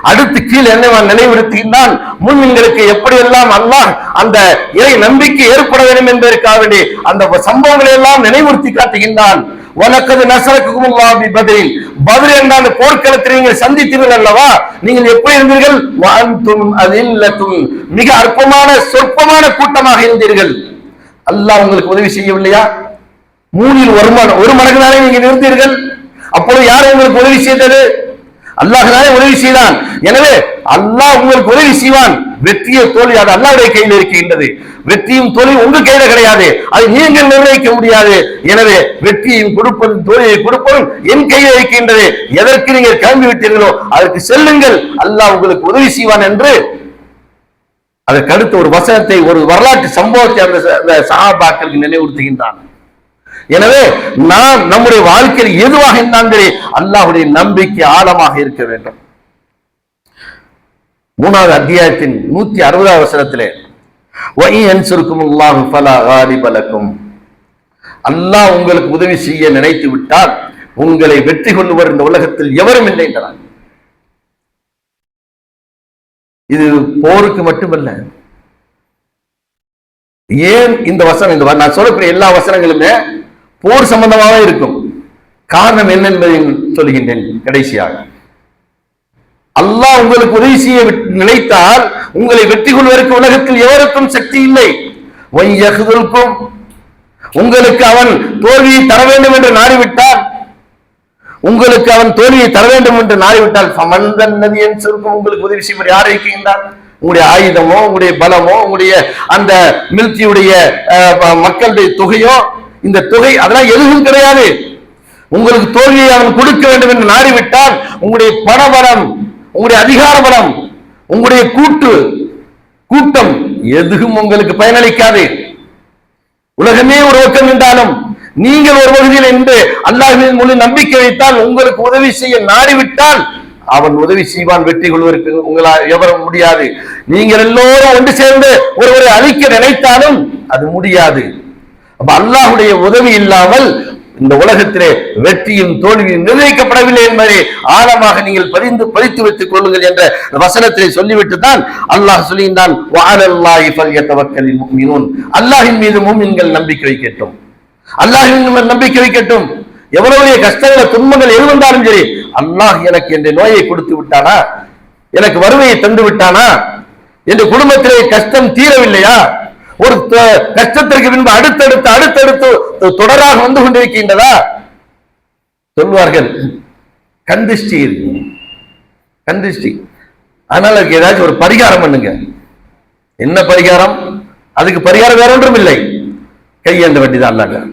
அடுத்து கீழே என்ன நினைவுறுத்துகின்றான்? முஸ்லிம்களுக்கு எப்படியெல்லாம் அல்லாஹ் அந்த இறை நம்பிக்கை ஏற்பட வேண்டும் என்பதற்காக வேண்டி அந்த சம்பவங்களை எல்லாம் நினைவுறுத்தி காட்டுகின்றான். வலகத் நஸரககுமுல்லாஹு பிபத்ரின், பத்ர் என்ற அந்த போர்க்களத்தில் நீங்கள் சந்தித்தீர்கள் அல்லவா, நீங்கள் எப்படி இருந்தீர்கள்? வஅன்தும் அதில்லத்துன், மிக அற்பமான சொற்பமான கூட்டமாக இருந்தீர்கள். அல்லாஹ் உங்களுக்கு உதவி செய்யவில்லையா? 3 1 மடங்கு தானே நீங்கள் இருந்தீர்கள். அப்பொழுது யார் உங்களுக்கு உதவி செய்தது? அல்லாஹ் தானே உதவி செய்தான். எனவே அல்லாஹ் உங்களுக்கு உதவி செய்வான். வெற்றிய தோல்வி அது அல்லாஹ்வுடைய கையில் இருக்கின்றது. வெற்றியும் தோல்வி உங்க கையில கிடையாது, அது நீங்கள் நிர்ணயிக்க முடியாது. எனவே வெற்றியையும் கொடுப்பதும் தோல்வியை கொடுப்பதும் என் கையில் இருக்கின்றது. எதற்கு நீங்கள் கிளம்பி விட்டீர்களோ அதற்கு செல்லுங்கள், அல்லாஹ் உங்களுக்கு உதவி செய்வான் என்று அதற்கு அடுத்த ஒரு வசனத்தை, ஒரு வரலாற்று சம்பவத்தை அந்த சஹாபாக்களுக்கு நினைவுறுத்துகின்றான். எனவே நாம் நம்முடைய வாழ்க்கையில் எதுவாக இருந்தாலும் சரி அல்லாஹ்வுடைய நம்பிக்கை ஆழமாக இருக்க வேண்டும். 3வது அத்தியாயத்தின் 160வது வசனத்திலே வஇயன்சுருக்குமுல்லாஹு ஃபலா காலிப லக்கும், அல்லாஹ் உங்களுக்கு உதவி செய்ய நினைத்து விட்டால் உங்களை வெற்றி கொள்ளுவர் இந்த உலகத்தில் எவரும் இல்லை என்றார். இது போருக்கு மட்டுமல்ல. ஏன் இந்த வசனம், நான் சொல்லக்கூடிய எல்லா வசனங்களுமே போர் சம்பந்தமாக இருக்கும். காரணம் என்ன என்பதை சொல்லுகின்றேன் கடைசியாக. அல்லாஹ் உங்களுக்கு உதவி செய்ய நினைத்தால் உங்களை வெற்றி கொள்வதற்கு உலகத்தில் எவருக்கும் சக்தி இல்லை. உங்களுக்கு அவன் தோல்வியை தர வேண்டும் என்று நாடிவிட்டால், உங்களுக்கு அவன் தோல்வியை தர வேண்டும் என்று நாடிவிட்டால் உங்களுக்கு உதவி செய்வது யார் இருக்கின்றார்? உங்களுடைய ஆயுதமோ, உங்களுடைய பலமோ, உங்களுடைய அந்த மிலிட்டரியுடைய மக்களுடைய தொகையோ, இந்த தொகை அதெல்லாம் எதுவும் கிடையாது. உங்களுக்கு தோல்வியை அவன் கொடுக்க வேண்டும் என்று நாடிவிட்டால் உங்களுடைய பணபலம், உங்களுடைய அதிகார பலம், உங்களுடைய கூட்டம் எதுவும் உங்களுக்கு பயனளிக்காது. உலகமே ஒரு பக்கம் என்றாலும் நீங்கள் ஒரு பகுதியில் என்று அல்லாஹ்வின் முழு நம்பிக்கை வைத்தால், உங்களுக்கு உதவி செய்ய நாடிவிட்டால் அவன் உதவி செய்வான். வெற்றி கொள்வதற்கு உங்களால் எவரும் முடியாது. நீங்கள் எல்லோரும் ஒன்று சேர்ந்து ஒருவரை அழிக்க நினைத்தாலும் அது முடியாது. அப்ப அல்லாஹ்வுடைய உதவி இல்லாமல் இந்த உலகத்திலே வெற்றியும் தோல்வியும் நிர்ணயிக்கப்படவில்லை என்பதை ஆழமாக நீங்கள் பதித்து வைத்துக் கொள்ளுங்கள் என்ற வசனத்திலே சொல்லிவிட்டு தான் அல்லாஹ் சொல்லுகின்றான், வஅலல்லாஹி ஃபல்யதவக்கலில் முஃமினூன், அல்லாஹ்வின் மீது முஃமின்கள் நம்பிக்கை வைக்கட்டும், அல்லாஹ்வின் நம்பிக்கை வைக்கட்டும். எவ்வளவு கஷ்டங்கள் துன்பங்கள் எது வந்தாலும் சரி, அல்லாஹ் எனக்கு என்ற நோயை கொடுத்து விட்டானா, எனக்கு வறுமையை தந்து விட்டானா, என்ற குடும்பத்திலே கஷ்டம் தீரவில்லையா, ஒரு கஷ்டத்திற்கு பின்பு அடுத்தடுத்து தொடராக வந்து கொண்டிருக்கின்றதா, சொல்வார்கள் கந்திஷ்டி. அதனால அதுக்கு ஏதாச்சும் ஒரு பரிகாரம் பண்ணுங்க. என்ன பரிகாரம்? அதுக்கு பரிகாரம் வேற ஒன்றும் இல்லை, கையேந்த வேண்டியதான். அல்லாஹ்,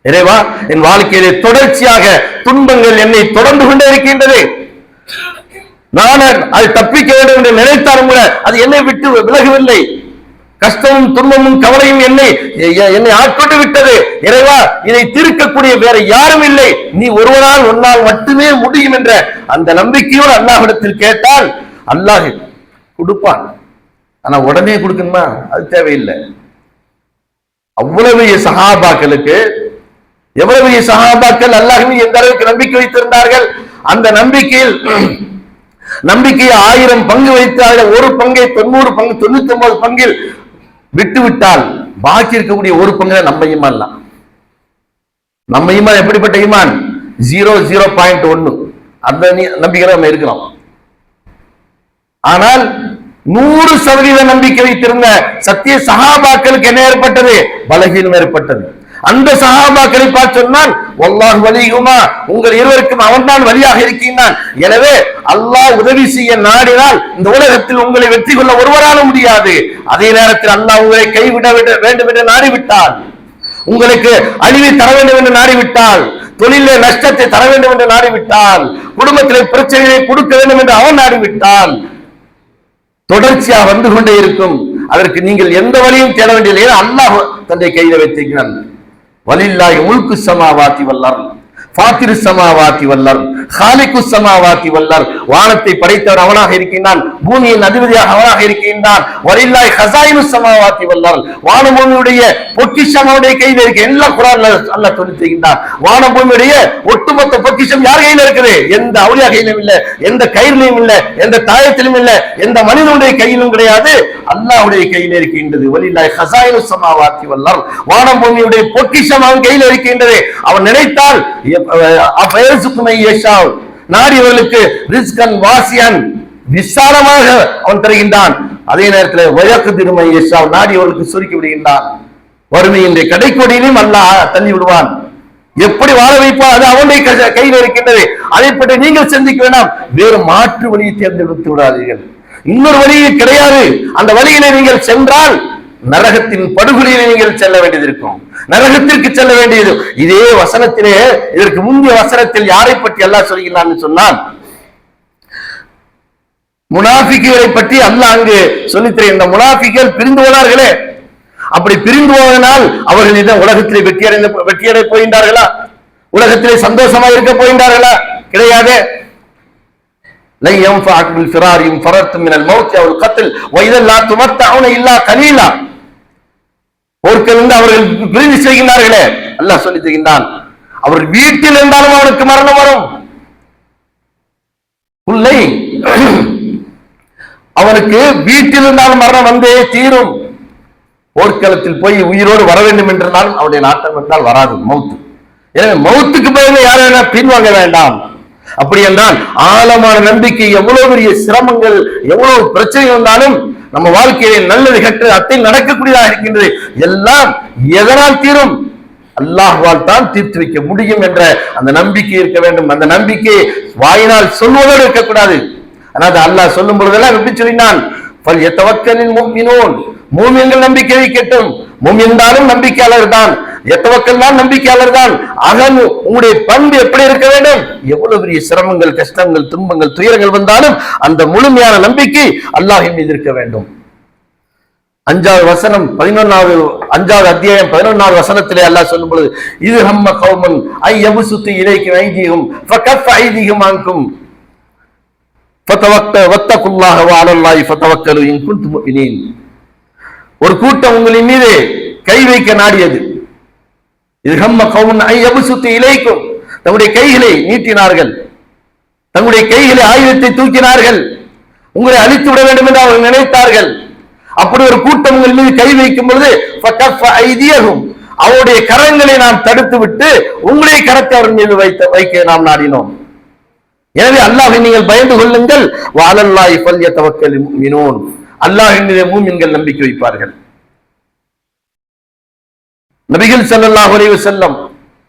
இறைவா என் வாழ்க்கையிலே தொடர்ச்சியாக துன்பங்கள் என்னை தொடர்ந்து கொண்டே இருக்கின்றது, நான் அது தப்பிக்க வேண்டும் என்று நினைத்தாலும் கூட அது என்னை விட்டு விலகவில்லை, கஷ்டமும் துன்பமும் கவலையும் என்னை ஆட்கொண்டு விட்டது. இறைவா இதை தீர்க்கக்கூடிய வேற யாரும் இல்லை, நீ ஒருவனால் ஒன்னால் மட்டுமே முடியும் என்ற அந்த நம்பிக்கையோடு அல்லாஹ்விடத்தில் கேட்டால் அல்லாஹ் கொடுப்பான். ஆனா உடனே கொடுக்கணுமா? அது தேவையில்லை. அவ்வளவு சஹாபாக்களுக்கு, எவ்வளவு சஹாபாக்கள் அல்லாஹ்வின் எந்த அளவுக்கு நம்பிக்கை வைத்திருந்தார்கள். அந்த நம்பிக்கையை 1000 பங்கு வைத்து அதில் ஒரு பங்கை 90 பங்கு 99 பங்கில் விட்டுவிட்டால் பாக்கி இருக்கக்கூடிய ஒரு பங்கு நம்ம ஈமான். நம்ம ஈமான் எப்படிப்பட்ட ஈமான்? 0.1 அந்த நம்பிக்கை நம்ம இருக்கிறோம். ஆனால் 100% நம்பிக்கை வைத்திருந்த சத்திய சஹாபாக்களுக்கு என்ன ஏற்பட்டது? பலகீனம் ஏற்பட்டது. அந்த சஹாபாக்களை பார்த்து சொன்னான், வல்லாஹு வலியுமா, உங்கள் இருவருக்கும் அவன்தான் வலியாக இருக்கின்றான். எனவே அல்லாஹ் உதவி செய்ய நாடினால் இந்த உலகத்தில் உங்களை வெற்றி கொள்ள ஒருவராலும் முடியாது. அதே நேரத்தில் அல்லாஹ் உங்களை கைவிட வேண்டும் என்று நாடிவிட்டால், உங்களுக்கு அழிவை தர வேண்டும் என்று நாடிவிட்டால், தொழிலே நஷ்டத்தை தர வேண்டும் என்று நாடிவிட்டால், குடும்பத்திலே பிரச்சனைகளை கொடுக்க வேண்டும் என்று அவன் நாடிவிட்டால் தொடர்ச்சியாக வந்து கொண்டே இருக்கும். அதற்கு நீங்கள் எந்த வழியும் தேட வேண்டியதில்லை. அல்லாஹ் தன்னை கையில வைத்திருக்கிறான். வலில்லாஹி முல்கு ஸமாவாதி வல் அர்த் ஃபாத்திரு ஸமாவாதி வல் அர்த் காலிகு ஸமாவாதி வல் அர்த், வானத்தை படைத்தவர் அவனாக இருக்கின்றான், பூமியின் அதிபதியாக அவனாக இருக்கின்றான். வலில்லாஹி ஹஸாயினு ஸமாவாதி வல் அர்த், வானபூமியுடைய பொக்கிஷம் அவனுடைய கையில் இருக்கு. எல்லாம் குர்ஆன்ல அல்லாஹ் சொல்லியிருக்கின்றான். வானபூமியுடைய ஒட்டுமொத்த பொக்கிஷம் யார் கையில் இருக்குது? எந்த அவுலியா கையிலும் இல்லை, எந்த கயிறிலும் இல்லை, எந்த தாயத்திலும் இல்லை, எந்த மனிதனுடைய கையிலும் கிடையாது, அல்லாஹ்வுடைய கையில் இருக்கின்றது. வலில்லாஹி ஹஸாயினு ஸமாவாதி வல் அர்த், வானபூமியுடைய பொக்கிஷம் அவன் கையில் இருக்கின்றது. அவன் நினைத்தால் நாடியவர்களுக்கு ரிஸ்கன் வாசியன் விசாலமாக அவன் தருகின்றான். அதே நேரத்தில் வயக்கு திருமை நாடியவர்களுக்கு சுருக்கி விடுகின்றான். வறுமையின்றி கடைக்கோடியிலும் அல்லாஹ் தள்ளி விடுவான். எப்படி வாழ வைப்பார் அது அவனுடைய கையில் இருக்கின்றது. அதை பற்றி நீங்கள் சிந்திக்க வேண்டாம். வேறு மாற்று வழியை தேர்ந்தெடுத்து விடாதீர்கள். இன்னொரு வழியே கிடையாது. அந்த வழியிலே நீங்கள் சென்றால் நரகத்தின் படுகொலையிலே நீங்கள் செல்ல வேண்டியது இருக்கும். நரகத்திற்கு செல்ல வேண்டியது. இதே வசனத்திலே, இதற்கு முந்தைய வசனத்தில் யாரை பற்றி அல்லாஹ் சொல்கிறான்னு சொன்னால், முனாஃபிக்குகளை பற்றி அல்லாஹ் அங்கு சொல்லித்தர, இந்த முனாஃபிக்குகள் பிரிந்து போனார்களே, அப்படி பிரிந்து போவதனால் அவர்கள் இந்த உலகத்திலே வெற்றியடை போகின்றார்களா? உலகத்திலே சந்தோஷமா இருக்க போகின்றார்களா? கிடையாது. போர்க்கிலிருந்து அவர்கள் பிரிந்து செய்கின்றார்களே, அல்லாஹ் சொல்லி செய்கின்றான், அவர் வீட்டில் இருந்தாலும் அவனுக்கு மரணம் வரும். பிள்ளை அவனுக்கு வீட்டில் இருந்தாலும் மரணம் வந்தே தீரும். போர்க்களத்தில் போய் உயிரோடு வர வேண்டும் என்றாலும் அவருடைய நாட்டம் என்றால் வராது, மௌத்து. எனவே மௌத்துக்கு பயந்து யாரும் பின்வாங்க வேண்டாம். அப்படி என்றால் ஆழமான நம்பிக்கை, எவ்வளவு பெரிய சிரமங்கள், எவ்வளவு பிரச்சனை வந்தாலும் நம்ம வாழ்க்கையை நல்லது கற்று அத்தை நடக்கக்கூடியதாக இருக்கின்றது. எல்லாம் எதனால் தீரும்? அல்லாஹ்வால் தான் தீர்த்து வைக்க முடியும் என்ற அந்த நம்பிக்கை இருக்க வேண்டும். அந்த நம்பிக்கை வாயினால் சொல்வதோடு இருக்கக்கூடாது. ஆனால் அல்லாஹ் சொல்லும் பொழுதெல்லாம் எப்படி சொல்லினான்? மூமின்கள் நம்பிக்கை வைக்கட்டும். மூமின்தாலும் நம்பிக்கையாளர் தான், எத்தவக்கல் தான் நம்பிக்கையாளர் தான். அகன் உங்களுடைய பண்பு எப்படி இருக்க வேண்டும்? எவ்வளவு பெரிய சிரமங்கள், கஷ்டங்கள், துன்பங்கள், துயரங்கள் வந்தாலும் அந்த முழுமையான நம்பிக்கை அல்லாஹ்வின் மீது இருக்க வேண்டும். 5வது வசனம் 5வது அத்தியாயம் 11வது வசனத்திலே அல்லாஹ் சொல்லும் பொழுது, இது ஹம்ம கௌமன் ஐ யபசுத்து இலைக்கும் ஐதீஹும் ஃபகஃப ஐதீஹும் அன்கும் ஃபதவக்கல்லாஹ வ அலல்லாஹி ஃபதவக்கலு இன் குன்தும் முஃமினீன். ஒரு கூட்டம் உங்களின் மீது கை வைக்க நாடியது. இது ஹம்ம கௌமன் ஐ யபசுத்து இலைக்கும், தங்களுடைய கைகளை நீட்டினார்கள், தங்களுடைய கைகளை ஆயுதத்தை தூக்கினார்கள், உங்களை அழித்து விட வேண்டும் என்று அவர்கள் நினைத்தார்கள். அப்படி ஒரு கூட்டம் உங்கள் மீது கை வைக்கும் பொழுது அவருடைய கரங்களை நாம் தடுத்து விட்டு உங்களுடைய கரத்தை அவர் மீது வைக்க நாம் நாடினோம். எனவே அல்லாஹ்வை நீங்கள் பயந்து கொள்ளுங்கள். வஅலல்லாஹி ஃபல்யதவக்கலில் முஃமினூன், அல்லாஹ்வின் மீது மூமின்கள் நம்பிக்கை வைப்பார்கள். நபிகள் ஸல்லல்லாஹு அலைஹி வஸல்லம்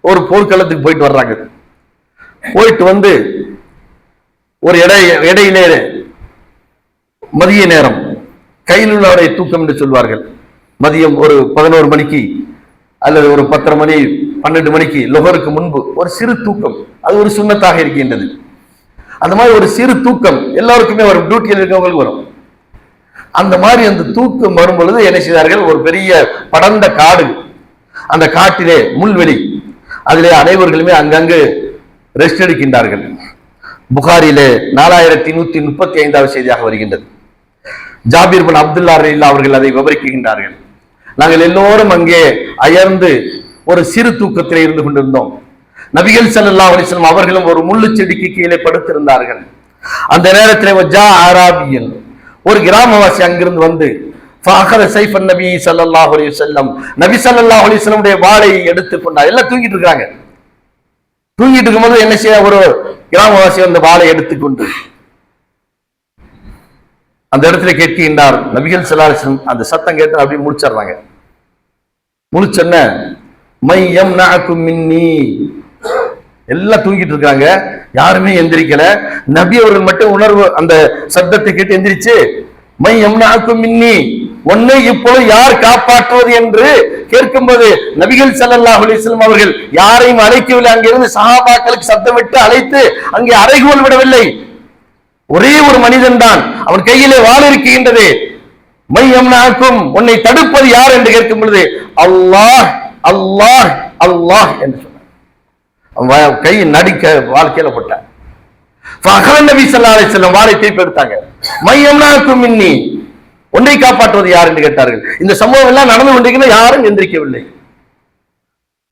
ஒரு போர்க்களத்துக்கு போயிட்டு வர்றாங்க. போயிட்டு வந்து ஒரு இடையிலே மதிய நேரம், கையில் உள்ளவரை தூக்கம் என்று சொல்வார்கள். மதியம் ஒரு 11 மணிக்கு அல்லது ஒரு 10:30 மணி 12 மணிக்கு லொஹருக்கு முன்பு ஒரு சிறு தூக்கம், அது ஒரு சுன்னத்தாக இருக்கின்றது. அந்த மாதிரி ஒரு சிறு தூக்கம் எல்லாருக்குமே வரும், டியூட்டியில் இருக்கவங்களுக்கு வரும். அந்த மாதிரி அந்த தூக்கம் வரும் பொழுது என்ன செய்தார்கள்? ஒரு பெரிய படர்ந்த காடு, அந்த காட்டிலே முள்வெளி, அதிலே அனைவர்களுமே அங்கங்கு ரெஸ்ட் எடுக்கின்றார்கள். புகாரிலே 4135வது செய்தியாக வருகின்றது. ஜாபீர் பின் அப்துல்லா ரலியல்லாஹு அவர்கள் அதை விவரிக்கின்றார்கள். நாங்கள் எல்லோரும் அங்கே அயர்ந்து ஒரு சிறு தூக்கத்திலே இருந்து கொண்டிருந்தோம். நபிகள் ஸல்லல்லாஹு அலைஹி வஸல்லம் அவர்களும் ஒரு முள்ளு செடிக்கு கீழே படுத்திருந்தார்கள். அந்த நேரத்தில் ஆராபியன், ஒரு கிராமவாசி அங்கிருந்து வந்து சைஃபன் நபி ஸல்லல்லாஹு அலைஹி வஸல்லம், நபி ஸல்லல்லாஹு அலைஹி வஸல்லம் உடைய வாளை எடுத்துக் கொண்டார். எல்லாம் தூங்கிட்டு இருக்காங்க. தூங்கிட்டு இருக்கும்போது என்ன செய்ய, ஒரு கிராமவாசி அந்த வாளை எடுத்துக்கொண்டு அந்த இடத்துல கேட்கின்றார். நபிகள் ஸல்லல்லாஹு அலைஹி வஸல்லம் அந்த சத்தம் கேட்டு அப்படி முடிச்சிடுறாங்க. முடிச்சன்ன மை யம்னஅகும் மின்னி, எல்லாம் தூங்கிட்டு இருக்காங்க, யாருமே எந்திரிக்கல. நபி அவர்கள் மட்டும் உணர்வு அந்த சத்தத்தை கேட்டு எந்திரிச்சு, மை யம்னஅகும் மின்னி, உன்னை இப்பொழுது யார் காப்பாற்றுவது என்று கேட்கும்போது நபிகள் ஸல்லல்லாஹு அலைஹி வஸல்லம் அவர்கள் யாரையும் அழைக்கவில்லை. அங்கிருந்து சஹாபாக்களுக்கு சத்தமிட்டு அழைத்து அங்கே அறைகோல் விடவில்லை. ஒரே ஒரு மனிதன் தான், அவன் கையிலே வாள் இருக்கின்றது. மை யம்னஅகும், உன்னை தடுப்பது யார் என்று கேட்கும் பொழுது அல்லாஹ் அல்லாஹ் அல்லாஹ் என்று சொன்னார். கை நடிக்க வாழ்க்கையில போட்டார். நபி ஸல்லல்லாஹு அலைஹி வஸல்லம் வாளை திருப்பி எடுத்தாங்க. மை யம்னஅகும் மின்னி, உன்னை காப்பாற்றுவது யார் என்று கேட்டார்கள். இந்த சம்பவம் எல்லாம் நடந்து கொண்டிருக்கிற, யாரும் எந்திரிக்கவில்லை.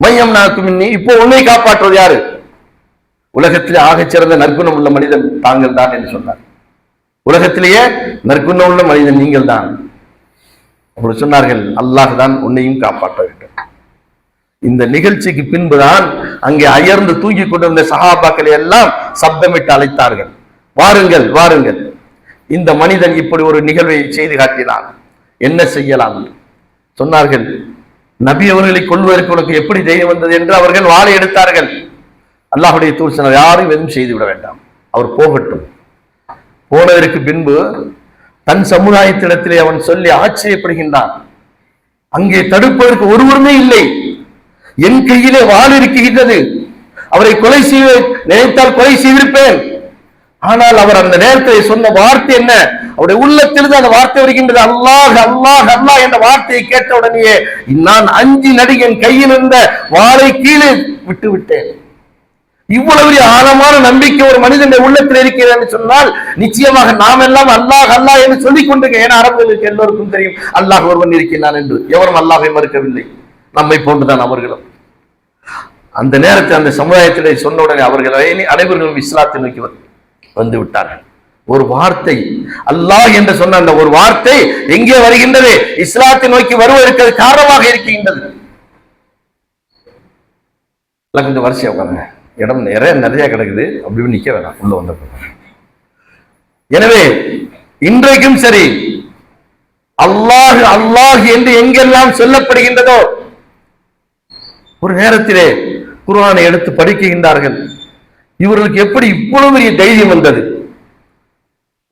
மை யம்னஅகும் மின்னி, இப்போ உன்னை காப்பாற்றுவது யாரு? உலகத்திலே ஆகச் சிறந்த நற்குணம் உள்ள மனிதன் தாங்கள் தான் என்று சொன்னார். உலகத்திலேயே நற்குணம் உள்ள மனிதன் நீங்கள் தான். அப்படி சொன்னார்கள். அல்லாஹ் தான் உன்னையும் காப்பாற்ற வேண்டும். இந்த நிகழ்ச்சிக்கு பின்புதான் அங்கே அயர்ந்து தூங்கி கொண்டிருந்த சஹாபாக்களை எல்லாம் சப்தமிட்டு அழைத்தார்கள். வாருங்கள் வாருங்கள், இந்த மனிதன் இப்படி ஒரு நிகழ்வை செய்து காட்டினான், என்ன செய்யலாம் சொன்னார்கள். நபி அவர்களை கொள்வதற்கு உனக்கு எப்படி தைரியம் வந்தது என்று அவர்கள் வாளை எடுத்தார்கள். அல்லாஹுடைய தூதர் சொன்னார், யாரும் எதுவும் செய்துவிட வேண்டாம், அவர் போகட்டும். போனதற்கு பின்பு தன் சமுதாயத்திடத்திலே அவன் சொல்லி ஆச்சரியப்படுகின்றான், அங்கே தடுப்பதற்கு ஒருவருமே இல்லை, என் கையிலே வாள் இருக்கின்றது, அவரை கொலை செய்ய நினைத்தால் கொலை செய்திருப்பேன். ஆனால் அவர் அந்த நேரத்தில் சொன்ன வார்த்தை என்ன? அவருடைய உள்ளத்திலிருந்து அந்த வார்த்தை வருகின்றது, அல்லாஹ் அல்லாஹ் அல்லாஹ் என்ற வார்த்தையை கேட்ட உடனேயே நான் அஞ்சி நடிகன் கையில் இருந்த வாளை கீழே விட்டு விட்டேன். இவ்வளவு ஆழமான நம்பிக்கை ஒரு மனிதனுடைய உள்ளத்தில் இருக்கிறது என்று சொன்னால் நிச்சயமாக நாம் எல்லாம் அல்லாஹ் அல்லாஹ் என்று சொல்லிக் கொண்டிருக்க. ஏன்னா அரபுகளுக்கு எல்லோருக்கும் தெரியும் அல்லாஹ் ஒருவன் இருக்கின்றான் என்று. எவரும் அல்லாஹை மறுக்கவில்லை, நம்மை போன்றுதான் அவர்களும். அந்த நேரத்தில் அந்த சமுதாயத்திலே சொன்ன உடனே அவர்கள் அனைவர்களும் இஸ்லாத்தை நோக்கி வந்து விட்டார்கள். ஒரு வார்த்தை, அல்லாஹ் என்று சொன்ன அந்த ஒரு வார்த்தை எங்கே வருகின்றது? இஸ்லாத்தை நோக்கி வருவதற்கு காரணமாக இருக்கின்றது. கொஞ்சம் வரிசையா உட்காருங்க, இடம் நிறைய கிடக்குது, அப்படி நிக்க வேணாம், உள்ள வந்த. எனவே இன்றைக்கும் சரி, அல்லாஹ் அல்லாஹ் என்று எங்கெல்லாம் சொல்லப்படுகின்றதோ ஒரு நேரத்திலே குர்ஆனை எடுத்து படிக்கின்றார்கள். இவர்களுக்கு எப்படி இவ்வளவு பெரிய தைரியம் வந்தது?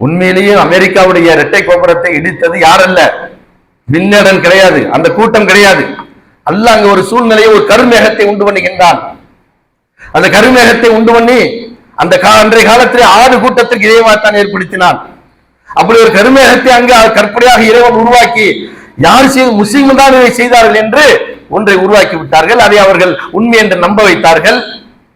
உண்மையிலேயே அமெரிக்காவுடைய இரட்டை கோபுரத்தை இடித்தது யாரல்ல, பின்லேடன் கிடையாது, அந்த கூட்டம் கிடையாது. அல்லாஹ் அங்க ஒரு சூழ்நிலையை, ஒரு கருமேகத்தை உண்டு பண்ணுகின்றான். அந்த கருமேகத்தை உண்டு பண்ணி அந்த அன்றைய காலத்திலே ஆடு கூட்டத்திற்கு இறைவாத்தான் ஏற்படுத்தினான். அப்படி ஒரு கருமேகத்தை அங்கு கற்பனையாக இறைவன் உருவாக்கி யார் செய்து முஸ்லிம்கள் தான் இதை செய்தார்கள் என்று ஒன்றை உருவாக்கி விட்டார்கள். அதை அவர்கள் உண்மை என்று நம்ப வைத்தார்கள்.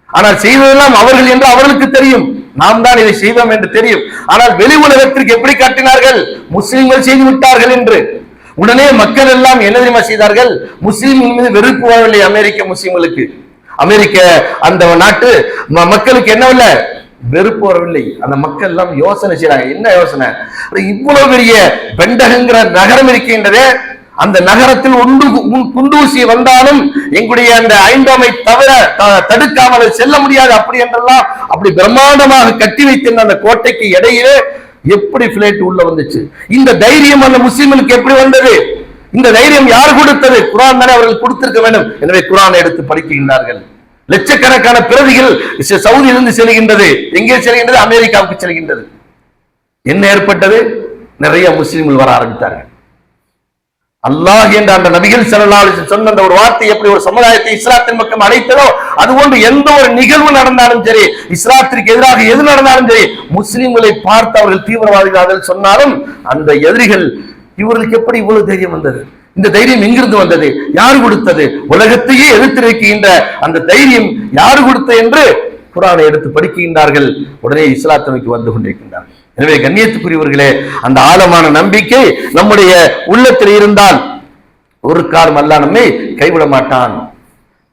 ஆனால் செய்ததெல்லாம் அவர்கள் என்று அவர்களுக்கு தெரியும், நாம் தான் இதை செய்தோம் என்று தெரியும். ஆனால் வெளி உலகத்திற்கு எப்படி காட்டினார்கள்? முஸ்லிம்கள் செய்து விட்டார்கள் என்று. உடனே மக்கள் எல்லாம் என்ன தெரியுமா செய்தார்கள்? முஸ்லிம்கள் மீது வெறுப்பு வரவில்லை அமெரிக்க முஸ்லிம்களுக்கு. அமெரிக்க அந்த நாட்டு மக்களுக்கு என்னவில்லை, வெறுப்பு வரவில்லை. அந்த மக்கள் எல்லாம் யோசனை செய்யறாங்க. என்ன யோசனை? இவ்வளவு பெரிய பெண்டகங்கிற நகரம் இருக்கின்றதே, அந்த நகரத்தில் குண்டூசி வந்தாலும் எங்களுடைய அந்த ஐந்தோமை தவிர தடுக்காமல் செல்ல முடியாது, அப்படி என்றெல்லாம் அப்படி பிரம்மாண்டமாக கட்டி வைத்திருந்த அந்த கோட்டைக்கு இடையிலே எப்படி பிளைட் உள்ள வந்துச்சு? இந்த தைரியம் அந்த முஸ்லிம்களுக்கு எப்படி வந்தது? இந்த தைரியம் யார் கொடுத்தது? குர்ஆன் தானே அவர்கள் கொடுத்திருக்க வேண்டும். எனவே குர்ஆனை எடுத்து படிக்கின்றார்கள். லட்சக்கணக்கான பிரதிகள் சவுதியிலிருந்து செல்கின்றது. எங்கே செல்கின்றது? அமெரிக்காவுக்கு செல்கின்றது. என்ன ஏற்பட்டது? நிறைய முஸ்லிம்கள் வர ஆரம்பித்தார்கள். அல்லாஹ் என்ற அந்த நபிகள் ஸல்லல்லாஹு அலைஹி வஸல்லம் சொன்ன அந்த ஒரு வார்த்தை எப்படி ஒரு சமுதாயத்தை இஸ்லாத்தின் பக்கம் அழைத்ததோ, அதுபோன்று எந்த ஒரு நிகழ்வு நடந்தாலும் சரி, இஸ்லாத்திற்கு எதிராக எது நடந்தாலும் சரி, முஸ்லிம்களை பார்த்து அவர்கள் தீவிரவாதிகள் சொன்னாலும் அந்த எதிரிகள் இவர்களுக்கு எப்படி இவ்வளவு தைரியம் வந்தது? இந்த தைரியம் எங்கிருந்து வந்தது? யார் கொடுத்தது? உலகத்தையே எதிர்த்து வைக்கின்ற அந்த தைரியம் யார் கொடுத்தது என்று குர்ஆனை எடுத்து படிக்கின்றார்கள். உடனே இஸ்லாத்தை நோக்கி வந்து கொண்டிருக்கின்றார்கள். எனவே கண்ணியத்துக்குரியவர்களே, அந்த ஆழமான நம்பிக்கை நம்முடைய உள்ளத்தில் இருந்தால் ஒரு காலம் அல்லாஹ் நம்மை கைவிட மாட்டான்.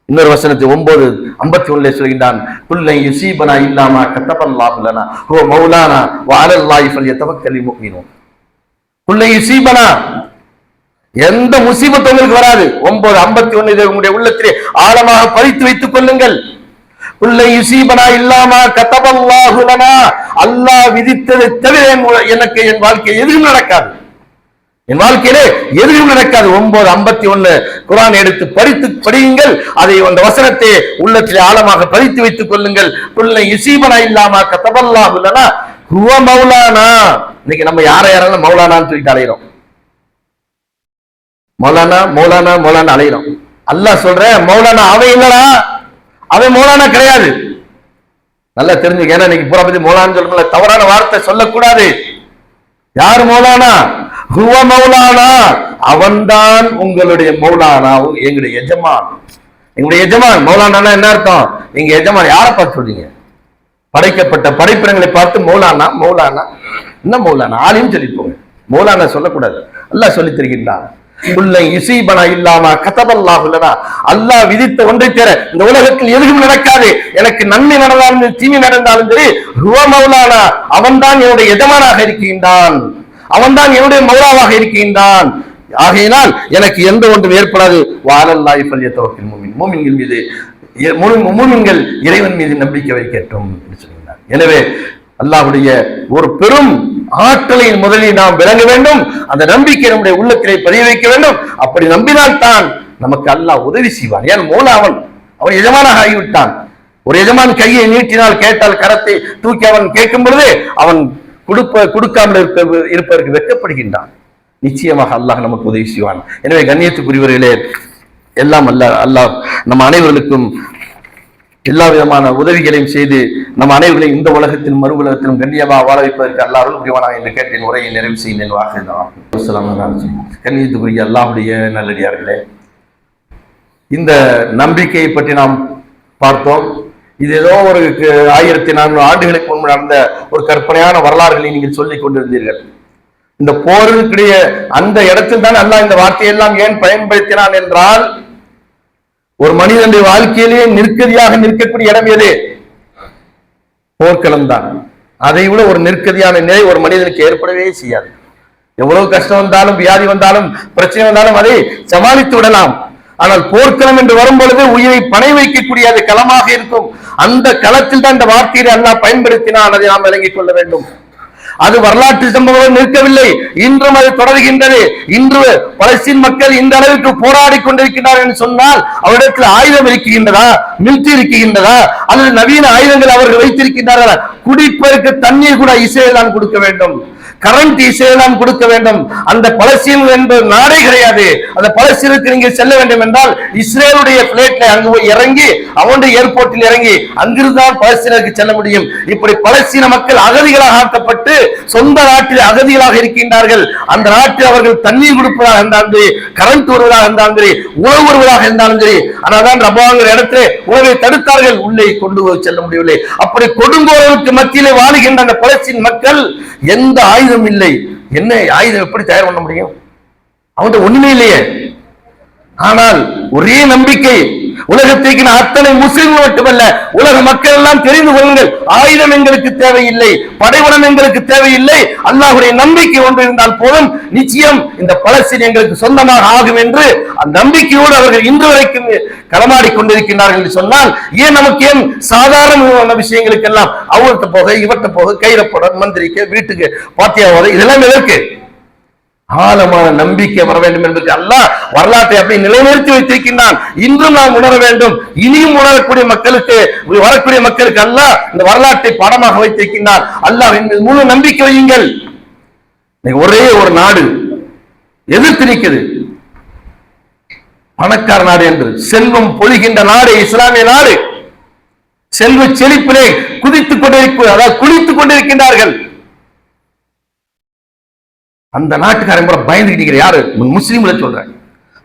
இன்னொரு வசனத்தை 9:51 சொல்கின்றான், குல்லை யுஸீபனா இல்லாமா கத்தபல்லாஹு லனா ஹுவ மௌலானா வ அலல்லாஹி ஃபல்யதவக்கலில் முஃமினூன். குல்லை யுஸீபனா, எந்த முசீபத்தும் உங்களுக்கு வராது. 9:51 உங்களுடைய உள்ளத்திலே ஆழமாக பதித்து வைத்துக் கொள்ளுங்கள். குல்லை யுஸீபனா இல்லாமா கத்தபல்லாஹு லனா, அல்லாஹ் விதித்ததை தவிர எனக்கு என் வாழ்க்கையில் எதுவும் நடக்காது, என் வாழ்க்கையிலே எதுவும் நடக்காது. 9:51 குர்ஆன் எடுத்து படியுங்கள். அதை அந்த வசனத்தை உள்ளத்திலே ஆழமாக பதித்து வைத்துக் கொள்ளுங்கள். குல்லை யுஸீபனா இல்லாமா கத்தபல்லாஹு லனா ஹுவ மௌலானா. இன்னைக்கு நம்ம யாரெல்லாம் மௌலானான்னு சொல்லிட்டு அலைகிறோம். மௌலானா மௌலானா மௌலானா அலைகிறோம். அல்லாஹ் சொல்ற மௌலானா அவன் இல்லடா, அவன் மௌலானா கிடையாது. நல்லா தெரிஞ்சுக்க. ஏன்னா இன்னைக்கு பூரா பத்தி மௌலான்னு சொல்ல, தவறான வார்த்தை சொல்லக்கூடாது. யார் மௌலானா? ஹுவ மௌலானா, அவன்தான் உங்களுடைய மௌலானா, எங்களுடைய எஜமான். எங்களுடைய எஜமான் மௌலானா என்ன அர்த்தம்? நீங்க எஜமான் யாரை பார்த்து சொல்றீங்க? படைக்கப்பட்ட படைப்பினங்களை பார்த்து மௌலானா மௌலானா என்ன மௌலானா ஆலிம் சொல்லி போங்க. மௌலானா சொல்லக்கூடாது. அல்லாஹ் சொல்லி தருகின்றான். குல்லை யுஸீபனா இல்லாமா கதபல்லாஹு லனா, அல்லாஹ் விதித்த ஒன்றை தவிர இந்த உலகத்தில் எதுவும் நடக்காது. எனக்கு நன்மை நடந்தாலும் தீமை நடந்தாலும் சரி, ஹுவ மௌலானா, அவன்தான் என்னுடைய எஜமானாக இருக்கின்றான், அவன்தான் என்னுடைய மௌலாவாக இருக்கின்றான். ஆகையினால் எனக்கு எந்த ஒன்றும் ஏற்படாது. வ அலல்லாஹி ஃபல்யதவக்கல் முஃமின், முஃமின்கள் மீது முஃமின்கள் இறைவன் மீது நம்பிக்கை வைக்கட்டும் என்று சொல்கிறார். எனவே அல்லாஹ்வுடைய ஒரு பெரும் ஆற்றலை முதலில் நாம் விளங்க வேண்டும். அந்த நம்பிக்கை நம்முடைய உள்ளத்திலே பதிய வைக்க வேண்டும். அப்படி நம்பினால் தான் நமக்கு அல்லாஹ் உதவி செய்வான். ஏன் மோலா அவன் எஜமானாக ஆகிவிட்டான். ஒரு எஜமான் கையை நீட்டினால் கேட்டால் கரத்தை தூக்கி அவன் கேட்கும் பொழுது அவன் கொடுக்காமல் இருப்பதற்கு வெட்கப்படுகின்றான். நிச்சயமாக அல்லாஹ் நமக்கு உதவி செய்வான். எனவே கண்ணியத்துக்குரியவர்களே, எல்லாம் அல்லாஹ் நம் அனைவர்களுக்கும் எல்லா விதமான உதவிகளையும் செய்து நம் அனைவர்களையும் இந்த உலகத்திலும் மறு உலகத்திலும் கண்ணியமாக வாழ வைப்பதற்கு அல்லாஹ் அருள் புரிவானா என்று கேட்டேன். உரையை நிறைவு செய்ய வாக்குதான். கண்ணியத்துக்குரிய அல்லாஹ்வுடைய நல்லடியார்களே, இந்த நம்பிக்கையை பற்றி நாம் பார்த்தோம். இது ஏதோ ஒரு 1400 ஆண்டுகளுக்கு முன்பு நடந்த ஒரு கற்பனையான வரலாறுகளை நீங்கள் சொல்லிக் கொண்டிருந்தீர்கள். இந்த போருடைய அந்த இடத்தில் தான் அல்லாஹ் இந்த வார்த்தையெல்லாம் ஏன் பயன்படுத்தினான் என்றால், ஒரு மனிதனுடைய வாழ்க்கையிலேயே நிற்கதியாக நிற்கக்கூடிய இடம் எது? போர்க்களம் தான். அதை விட ஒரு நிற்கதியான நிலை ஒரு மனிதனுக்கு ஏற்படவே செய்யாது. எவ்வளவு கஷ்டம் வந்தாலும், வியாதி வந்தாலும், பிரச்சனை வந்தாலும் அதை சமாளித்து விடலாம். ஆனால் போர்க்களம் என்று வரும் பொழுது உயிரை பணை வைக்கக்கூடிய அது களமாக இருக்கும். அந்த களத்தில் தான் இந்த வார்த்தையை அல்லாஹ் பயன்படுத்தினான். அதை நாம் விளங்கிக் கொள்ள வேண்டும். அது வரலாற்று சம்பவம் நிற்கவில்லை, இன்றும் அது தொடர்கின்றது. இன்று பலஸ்தீன் மக்கள் இந்த அளவுக்கு போராடி கொண்டிருக்கிறார்கள் என்று சொன்னால் அவரிடத்தில் ஆயுதம் இருக்கின்றதா, மிலிட்டரி இருக்கின்றதா, அல்லது நவீன ஆயுதங்கள் அவர்கள் வைத்திருக்கின்றார்களா? குடிப்பதற்கு தண்ணீர் கூட இஸ்ரேல் தான் கொடுக்க வேண்டும், கரண்ட் இஸ்ரேல் தான் கொடுக்க வேண்டும். அந்த பலஸ்தீன் என்பது நாடே கிடையாது. அந்த பலஸ்தீனுக்கு நீங்க செல்ல வேண்டும் என்றால் இஸ்ரேலுடைய பிளேட்ல அங்கு போய் இறங்கி அவனுடைய ஏர்போர்ட்டில் இறங்கி அங்கிருந்தான் பலஸ்தீனுக்கு செல்ல முடியும். இப்படி பலஸ்தீன மக்கள் அகதிகளாக ஆக்கப்பட்டு சொந்த நாட்டில் அகதிகளாக இருக்கின்றார்கள். அந்த நாட்டில் அவர்கள் தண்ணீர் கொடுப்பதாக இருந்தாலும் சரி, கரண்ட் வருவதாக இருந்தாலும் சரி, உணவு வருவதாக இருந்தாலும் சரி, ஆனால் ரபாங்கிற இடத்துல உணவை தடுத்தார்கள், உள்ளே கொண்டு போய் செல்ல முடியவில்லை. அப்படி கொடுங்கோலுக்கு மத்தியிலே வாழுகின்ற அந்த பலஸ்தீன் மக்கள் எந்த ஆயுதம் இல்லை. என்ன ஆயுதம் எப்படி தயார் பண்ண முடியும்? அவன்கிட்ட ஒண்ணுமே இல்லையே. ஆனால் ஒரே நம்பிக்கை, உலகத்திற்கு அத்தனை முஸ்லிம்கள் மட்டுமல்ல உலக மக்கள் எல்லாம் தெரிந்து கொள்ளுங்கள், ஆயுதம் எங்களுக்கு தேவையில்லை, படைபலம் எங்களுக்கு தேவையில்லை, அல்லாஹ்வுடைய நம்பிக்கை ஒன்று இருந்தால் போதும், நிச்சயம் இந்த பலஸ்தீன் எங்களுக்கு சொந்தமாக ஆகும் என்று அந்த நம்பிக்கையோடு அவர்கள் இன்று வரைக்கும் களமாடி கொண்டிருக்கிறார்கள் என்று சொன்னால், ஏன் நமக்கு ஏன் சாதாரண விஷயங்களுக்கெல்லாம் அவர்கிட்ட போக இவர்கிட்ட போக கையில போட மந்திரிக்க வீட்டுக்கு பாத்தியாவது இதெல்லாம் எதற்கு? ஆழமான நம்பிக்கை வர வேண்டும் என்பதற்கு அல்லாஹ் வரலாற்றை அப்படி நிலைநிறுத்தி வைத்திருக்கின்றான். இன்றும் நாம் உணர வேண்டும். இனியும் உணரக்கூடிய மக்களுக்கு, வரக்கூடிய மக்களுக்கு அல்லாஹ் இந்த வரலாற்றை பாடமாக வைத்திருக்கின்றான். அல்லாஹ் முழு நம்பிக்கை வையுங்கள். ஒரே ஒரு நாடு எதிர்த்து நிற்குது, பணக்கார நாடு என்று செல்வம் பொழிகின்ற நாடு, இஸ்லாமிய நாடு. செல்வ செழிப்பிலே குதித்துக் கொண்டிருக்கின்றார்கள். அந்த நாட்டுக்காரன் கூட பயந்துகிட்டு யாரு? முஸ்லீம்களை சொல்றாங்க.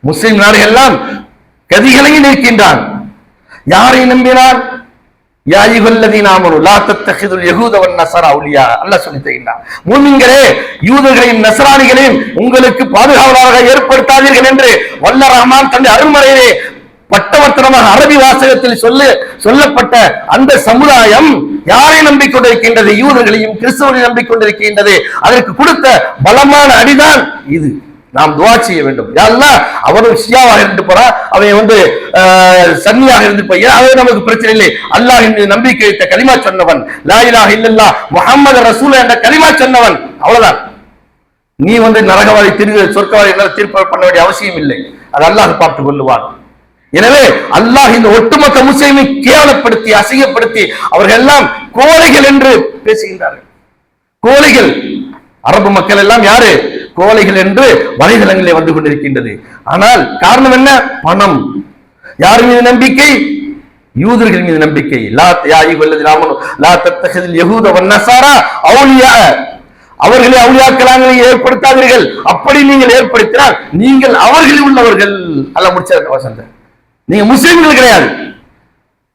முஸ்லிம் நாடுகள் எல்லாம் கதிகளையும் நிற்கின்றான். யாரை நம்பினார்? மூமின்களே, யூதர்களையும் நஸ்ரானிகளையும் உங்களுக்கு பாதுகாவலராக ஏற்படுத்தாதீர்கள் என்று வல்ல ரஹ்மான் தன்னுடைய அருள்மறையிலே பட்டவர்த்தனமாக அரபி வாசகத்தில் சொல்லப்பட்ட அந்த சமுதாயம் யாரை நம்பிக்கொண்டிருக்கின்றது? யூதர்களையும் கிறிஸ்தவர்களையும் நம்பிக்கொண்டிருக்கின்றது. அதற்கு கொடுத்த பலமான அடிதான் இது. நாம் துஆ செய்ய வேண்டும். யா அல்லாஹ், அவனும் ஷியாவாக இருந்து போறா, அவன் சன்னியாக இருந்து போய் அது நமக்கு பிரச்சனை இல்லை. அல்லாஹ் என்று நம்பிக்கை வைத்த கலிமா சொன்னவன், லா இலாஹ இல்லல்லாஹ் முஹம்மது ரசூல் என்ற கலிமா சொன்னவன், அவ்வளவுதான். நீ நரகவாதி சொர்க்கவாதி தீர்ப்பு பண்ண வேண்டிய அவசியம் இல்லை. அது அல்லாஹ் பார்த்துக் கொள்ளுவான். எனவே அல்லாஹ் இந்த ஒட்டுமொத்த முஸ்லிமை கேவலப்படுத்தி அசிங்கப்படுத்தி அவர்கள் எல்லாம் கோழைகள் என்று பேசுகின்றார்கள். கோழைகள், அரபு மக்கள் எல்லாம் யாரு? கோழைகள் என்று வலைதளங்களில் வந்து கொண்டிருக்கின்றது. ஆனால் காரணம் என்ன? பணம். யார் மீது நம்பிக்கை? யூதர்கள் மீது நம்பிக்கை. அவர்களை அவுலியாக்களாக ஏற்படுத்தாதீர்கள். அப்படி நீங்கள் ஏற்படுத்தினால் நீங்கள் அவர்களில் உள்ளவர்கள் அல்ல. முடிச்ச நீங்க முஸ்லிம்கள் கிடையாது.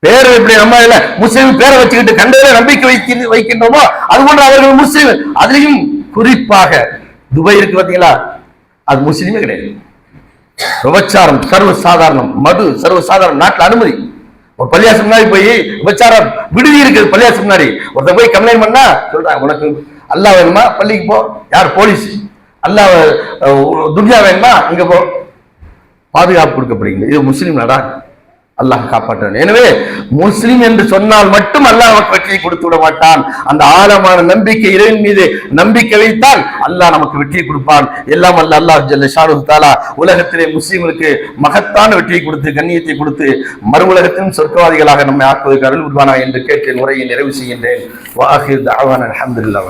பேர் எப்படி நம்ம முஸ்லிம் பேரை வச்சுக்கிட்டு கண்டதில் நம்பிக்கை வைக்கின்றோமோ அது போன்ற அவர்கள் முஸ்லிம். அதுலயும் குறிப்பாக துபாய் இருக்கு பாத்தீங்களா, அது முஸ்லிமே கிடையாது. விபச்சாரம் சர்வசாதாரணம், மது சர்வசாதாரணம். நாட்டில் அனுமதி. ஒரு பள்ளியாசம் முன்னாடி போய் விபச்சாரம் விடுதி இருக்குது. பள்ளியாசம் முன்னாடி ஒருத்தர் போய் கம்ப்ளைண்ட் பண்ணா சொல்றாங்க, உனக்கு அல்லாஹ் வேணுமா பள்ளிக்கு போ. யார்? போலீஸ். அல்லாஹ் துன்யா வேணுமா அங்க போ. பாதுகாப்பு கொடுக்கப்படுகிறது. இது முஸ்லீம் நாடா? அல்லாஹ் காப்பாற்ற. எனவே முஸ்லிம் என்று சொன்னால் மட்டும் அல்லாஹ் நமக்கு வெற்றியை கொடுத்து விட மாட்டான். அந்த ஆழமான நம்பிக்கை, இறைவன் மீது நம்பிக்கை வைத்தால் அல்லாஹ் நமக்கு வெற்றியை கொடுப்பான். எல்லாம் அல்லாஹ் ஜல்ல ஷானுஹு தஆலா உலகத்திலே முஸ்லிம்களுக்கு மகத்தான வெற்றியை கொடுத்து, கண்ணியத்தை கொடுத்து, மறு உலகத்தின் சொர்க்கவாதிகளாக நம்மை ஆக்குவதற்கு அருள் புரிவானாக என்று கேட்டு உரையை நிறைவு செய்கின்றேன். வஆகிர் தஅவானா அல்ஹம்துலில்லாஹ்.